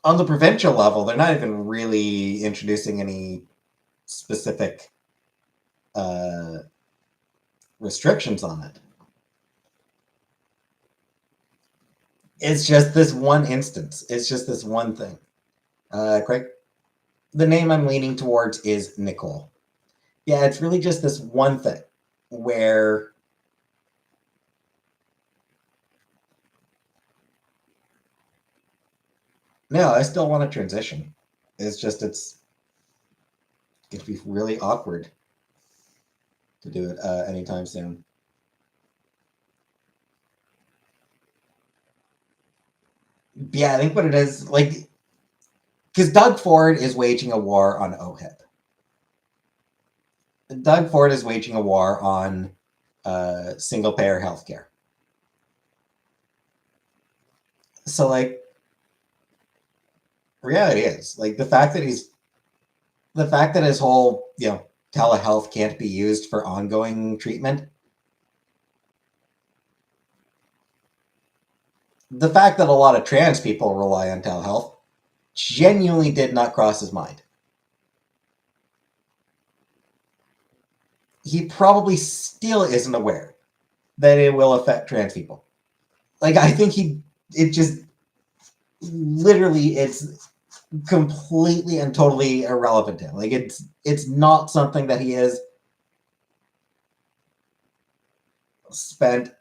On the provincial level, they're not even really introducing any specific restrictions on it. It's just this one instance. It's just this one thing. Craig? the name I'm leaning towards is Nicole. Yeah, it's really just this one thing where no, I still want to transition. It's just it's going to be really awkward to do it anytime soon. Yeah, I think what it is, like, because Doug Ford is waging a war on OHIP. Doug Ford is waging a war on single payer healthcare. So, like, reality is, like, the fact that his whole, telehealth can't be used for ongoing treatment. The fact that a lot of trans people rely on telehealth genuinely did not cross his mind. He probably still isn't aware that it will affect trans people. Like, I think it just literally, it's completely and totally irrelevant to him. Like, it's not something that he has spent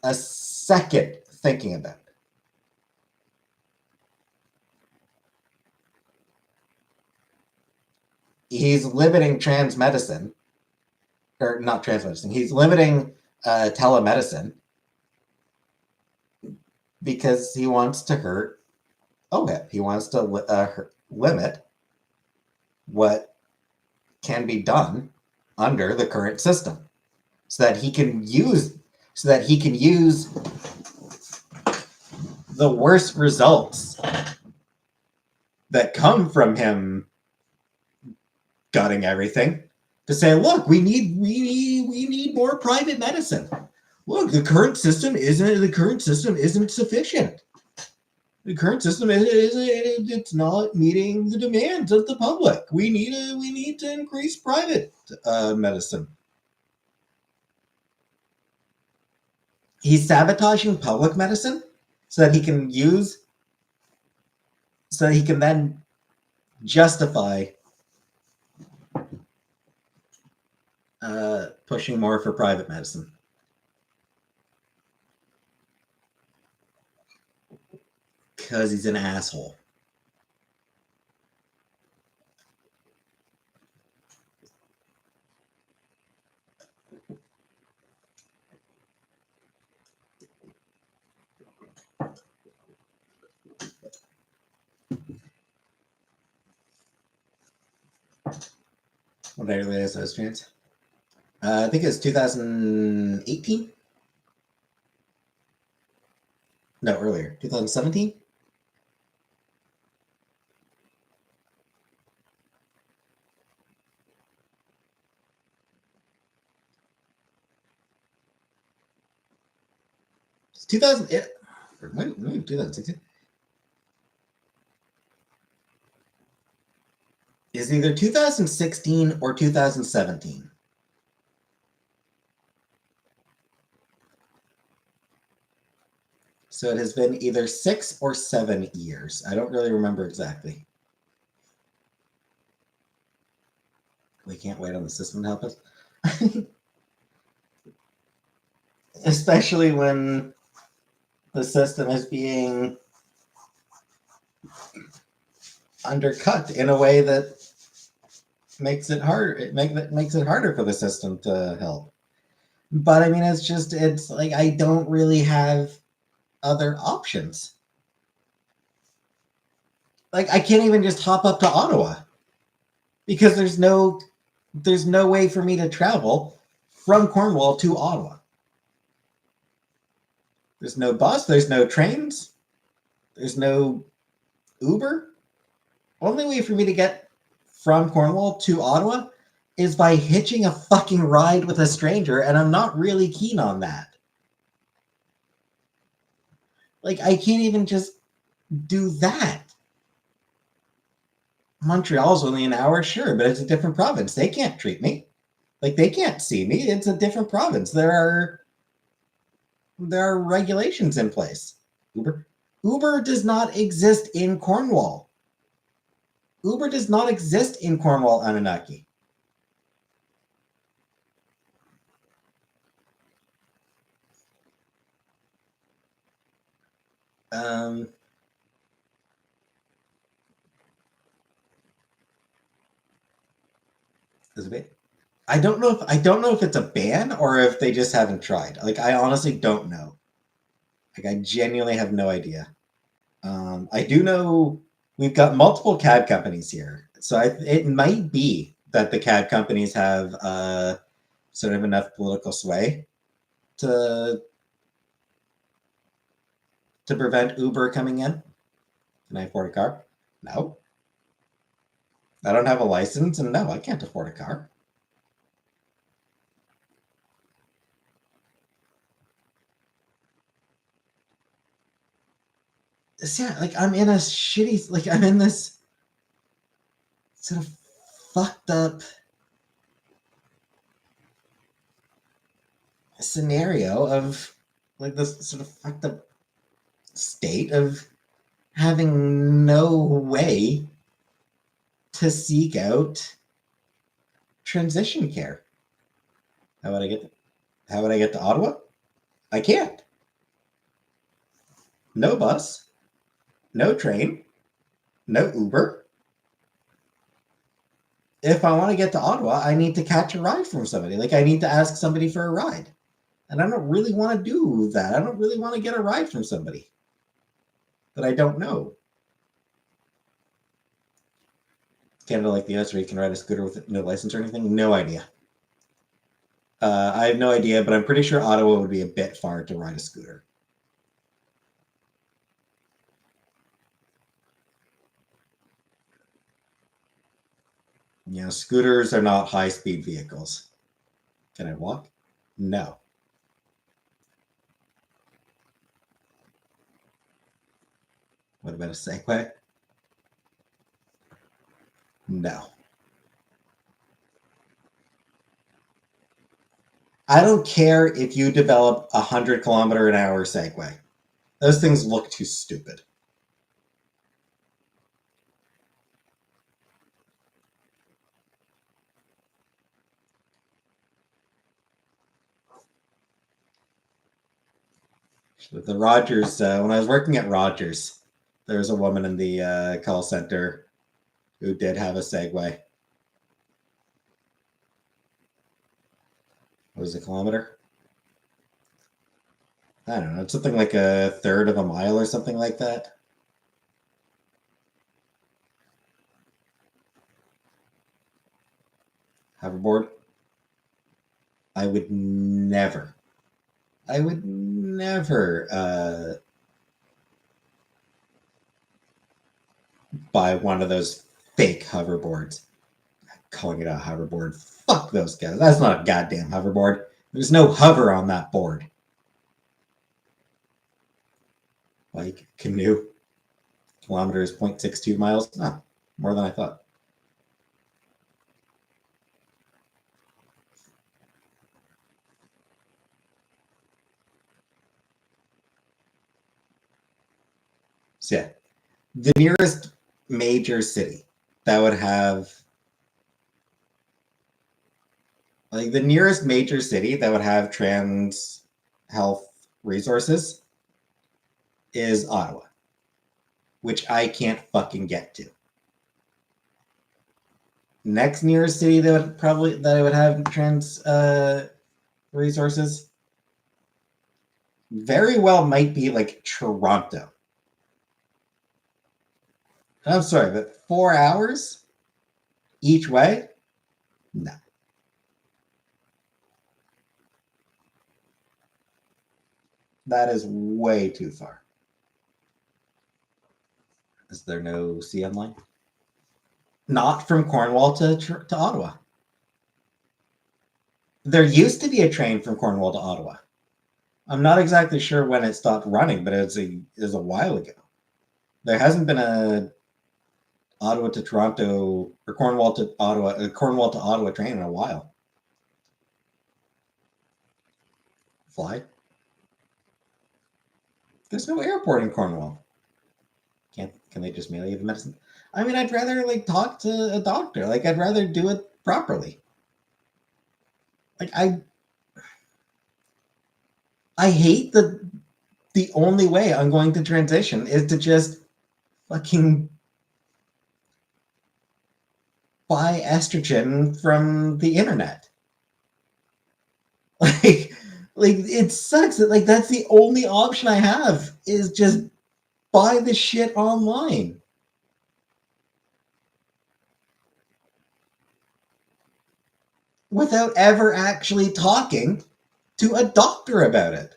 a second thinking about. He's limiting trans medicine, or not trans medicine. He's limiting telemedicine because he wants to hurt OHIP. He wants to limit what can be done under the current system, so that he can use the worst results that come from him gutting everything to say, look, we need more private medicine. Look, the current system isn't sufficient. The current system it's not meeting the demands of the public. We need to increase private medicine. He's sabotaging public medicine so that he can then justify pushing more for private medicine. Because he's an asshole. What did I realize those trans? I think it's 2018. No, earlier. 2017? It's 2000. Maybe 2016. Is either 2016 or 2017. So it has been either 6 or 7 years. I don't really remember exactly. We can't wait on the system to help us. Especially when the system is being undercut in a way that makes it harder. It makes it harder for the system to help. But I mean, it's like I don't really have other options. Like, I can't even just hop up to Ottawa because there's no way for me to travel from Cornwall to Ottawa. There's no bus, there's no trains, there's no Uber. Only way for me to get from Cornwall to Ottawa is by hitching a fucking ride with a stranger, and I'm not really keen on that. Like, I can't even just do that. Montreal's only an hour, sure, but it's a different province. They can't treat me. Like, they can't see me. It's a different province. There are regulations in place. Uber does not exist in Cornwall. Uber does not exist in Cornwall, Anunnaki. Is it? I don't know if it's a ban or if they just haven't tried. Like, I honestly don't know. Like, I genuinely have no idea. I do know we've got multiple cab companies here, so it might be that the cab companies have sort of enough political sway to prevent Uber coming in. Can I afford a car? No. I don't have a license, and no, I can't afford a car. Yeah, like I'm in a shitty, like I'm in this sort of fucked up scenario of like this sort of fucked up state of having no way to seek out transition care. How would I get? How would I get to Ottawa? I can't. No bus, no train, no Uber. If I want to get to Ottawa, I need to catch a ride from somebody. Like I need to ask somebody for a ride. And I don't really want to do that. I don't really want to get a ride from somebody that I don't know. Canada, like the US, where you can ride a scooter with no license or anything? No idea. I have no idea, but I'm pretty sure Ottawa would be a bit far to ride a scooter. You know, scooters are not high speed vehicles. Can I walk? No. What about a Segway? No. I don't care if you develop a 100-kilometer-an-hour Segway. Those things look too stupid. The Rogers, when I was working at Rogers, there was a woman in the call center who did have a Segway. What was it, a kilometer? I don't know. It's something like a third of a mile or something like that. Hoverboard. I would never. I would never buy one of those fake hoverboards. Calling it a hoverboard. Fuck those guys. That's not a goddamn hoverboard. There's no hover on that board. Like canoe. Kilometers 0.62 miles. No, more than I thought. So yeah, the nearest major city that would have like the nearest major city that would have trans health resources is Ottawa, which I can't fucking get to. Next nearest city that I would have trans resources very well might be like Toronto. I'm sorry, but 4 hours each way? No. That is way too far. Is there no CN line? Not from Cornwall to Ottawa. There used to be a train from Cornwall to Ottawa. I'm not exactly sure when it stopped running, but it was a while ago. There hasn't been a Ottawa to Toronto or Cornwall to Ottawa train in a while. Fly? There's no airport in Cornwall. Can they just mail you the medicine? I mean, I'd rather like talk to a doctor. Like, I'd rather do it properly. Like, I hate the only way I'm going to transition is to just fucking buy estrogen from the internet. Like it sucks that like that's the only option I have is just buy the shit online. Without ever actually talking to a doctor about it.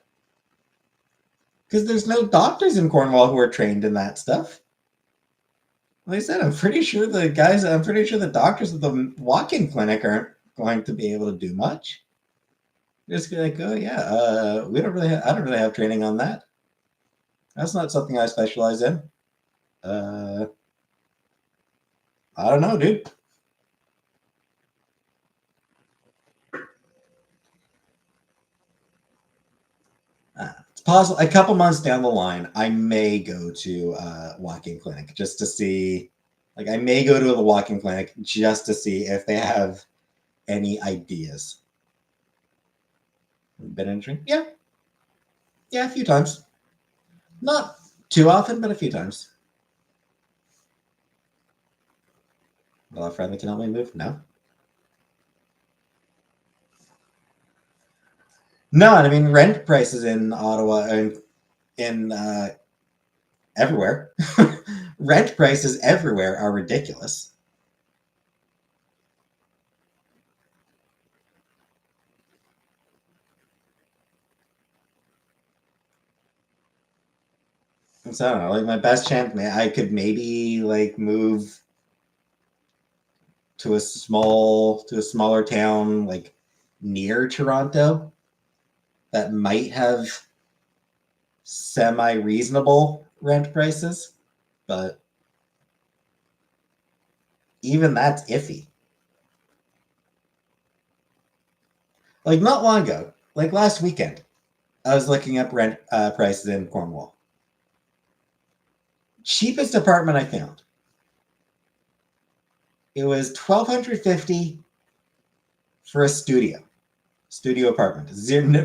Because there's no doctors in Cornwall who are trained in that stuff. Like I said, I'm pretty sure the doctors at the walk-in clinic aren't going to be able to do much. Just like, oh yeah, I don't really have training on that. That's not something I specialize in. I don't know, dude. It's possible. A couple months down the line, I may go to a walk-in clinic just to see. Like, I may go to the walk-in clinic just to see if they have any ideas. Been injuring? Yeah, a few times. Not too often, but a few times. Will a friend that can help me move? No. No, I mean rent prices in Ottawa and in everywhere. Rent prices everywhere are ridiculous. And so I don't know, like my best chance, I could maybe like move to a smaller town like near Toronto that might have semi-reasonable rent prices, but even that's iffy. Like not long ago, like last weekend, I was looking up rent prices in Cornwall. Cheapest apartment I found. It was $1,250 for a studio apartment,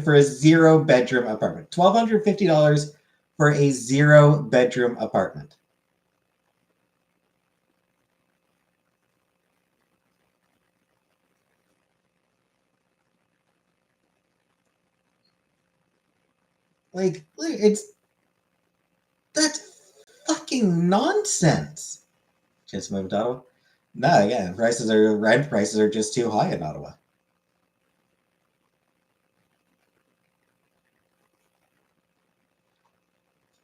for a 0-bedroom apartment. $1,250 for a 0-bedroom apartment. Like, that's fucking nonsense. Just moved to Ottawa? No, yeah, rent prices are just too high in Ottawa.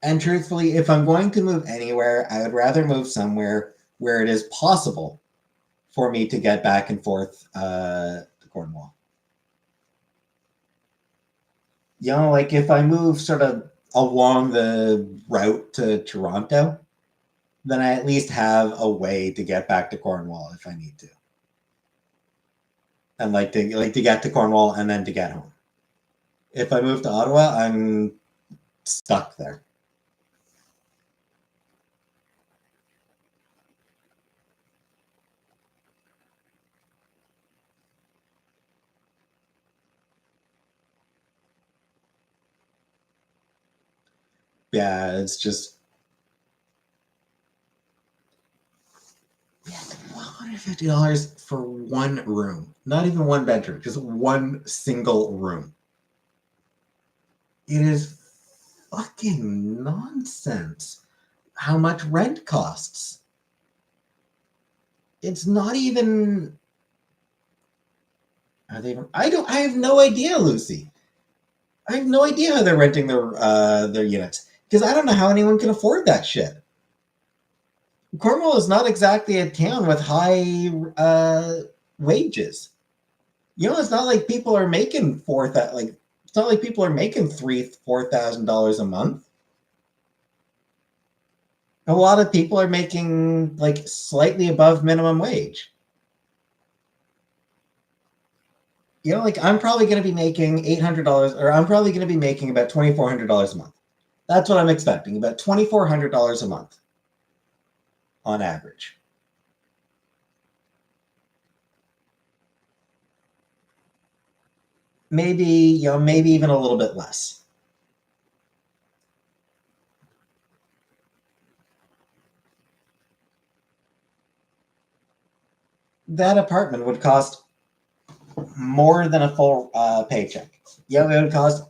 And truthfully, if I'm going to move anywhere, I would rather move somewhere where it is possible for me to get back and forth to Cornwall. You know, like if I move sort of along the route to Toronto, then I at least have a way to get back to Cornwall if I need to. And like to get to Cornwall and then to get home. If I move to Ottawa, I'm stuck there. Yeah, it's just $150 for one room. Not even one bedroom, just one single room. It is fucking nonsense how much rent costs. It's not even. Are they? I have no idea, Lucy. I have no idea how they're renting their units because I don't know how anyone can afford that shit. Cornwall is not exactly a town with high wages. You know, it's not like people are making it's not like people are making $3,000-$4,000 a month. A lot of people are making like slightly above minimum wage. You know, like I'm probably going to be making $800, or I'm probably going to be making about $2,400 a month. That's what I'm expecting, about $2,400 a month. on average. Maybe, maybe even a little bit less. That apartment would cost more than a full paycheck. Yeah, it would cost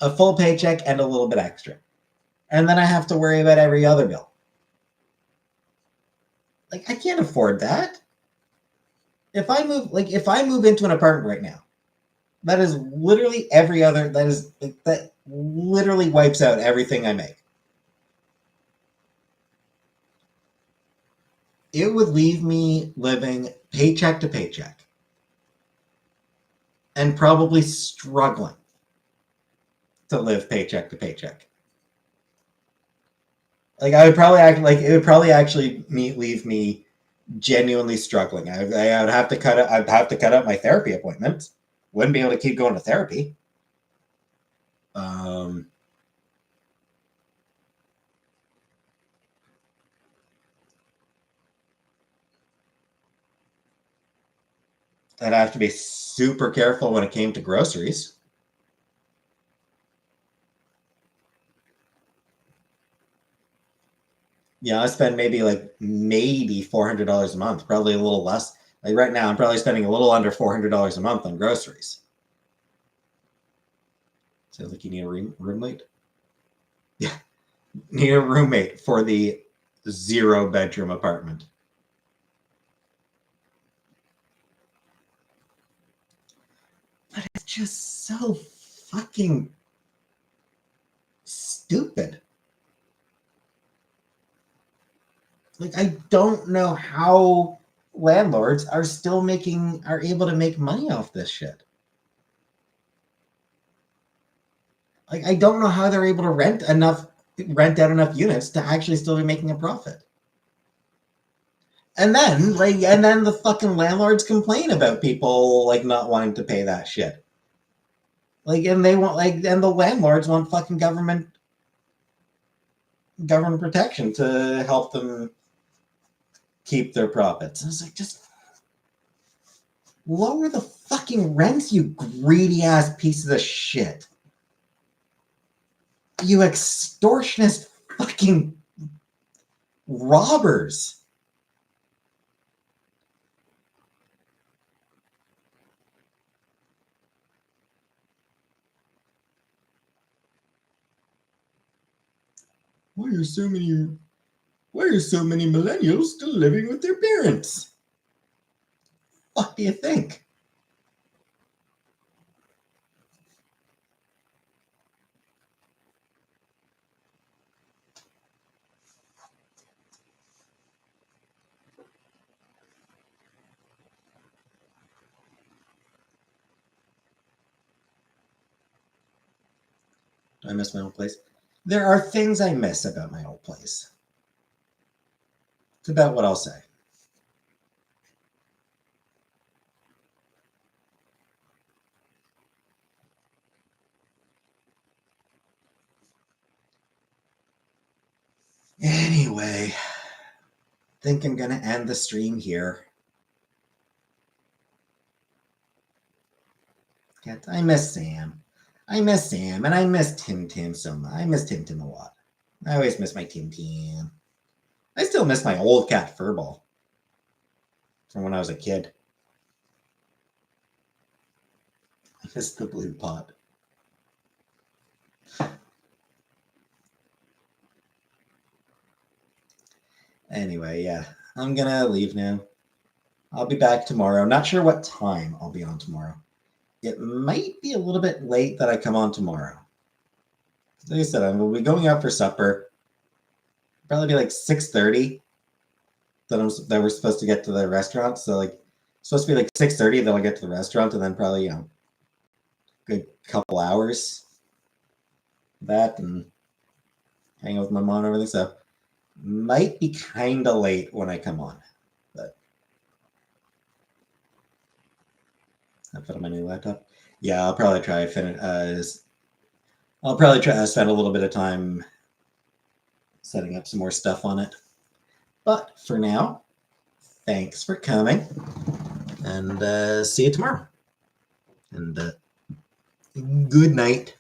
a full paycheck and a little bit extra. And then I have to worry about every other bill. Like, I can't afford that. If I move into an apartment right now, that is literally that literally wipes out everything I make. It would leave me living paycheck to paycheck and probably struggling to live paycheck to paycheck. Like, I would probably actually leave me genuinely struggling. I would have to cut out my therapy appointments. Wouldn't be able to keep going to therapy. I'd have to be super careful when it came to groceries. Yeah, I spend maybe $400 a month, probably a little less. Like right now, I'm probably spending a little under $400 a month on groceries. Sounds like you need a roommate. Yeah, need a roommate for the 0-bedroom apartment. But it's just so fucking stupid. Like, I don't know how landlords are able to make money off this shit. Like, I don't know how they're able to rent out enough units to actually still be making a profit. And then the fucking landlords complain about people not wanting to pay that shit. And the landlords want fucking government protection to help them keep their profits. And it's like, just lower the fucking rents, you greedy ass pieces of shit. You extortionist fucking robbers. Why are so many millennials still living with their parents? What do you think? Do I miss my old place? There are things I miss about my old place. It's about what I'll say. Anyway, I think I'm gonna end the stream here. I miss Sam. And I miss Tim so much. I miss Tim a lot. I always miss my Tim. I still miss my old cat Furball from when I was a kid. I miss the blue pot. Anyway, yeah, I'm gonna leave now. I'll be back tomorrow. Not sure what time I'll be on tomorrow. It might be a little bit late that I come on tomorrow. Like I said, I will be going out for supper. Probably be 6:30 that we're supposed to get to the restaurant. So supposed to be 6:30 that I'll get to the restaurant, and then probably good couple hours that and hang out with my mom and everything. So might be kind of late when I come on, but I put on my new laptop. Yeah, I'll probably try to finish. I'll probably try to spend a little bit of time setting up some more stuff on it. But for now, thanks for coming, and see you tomorrow. And good night.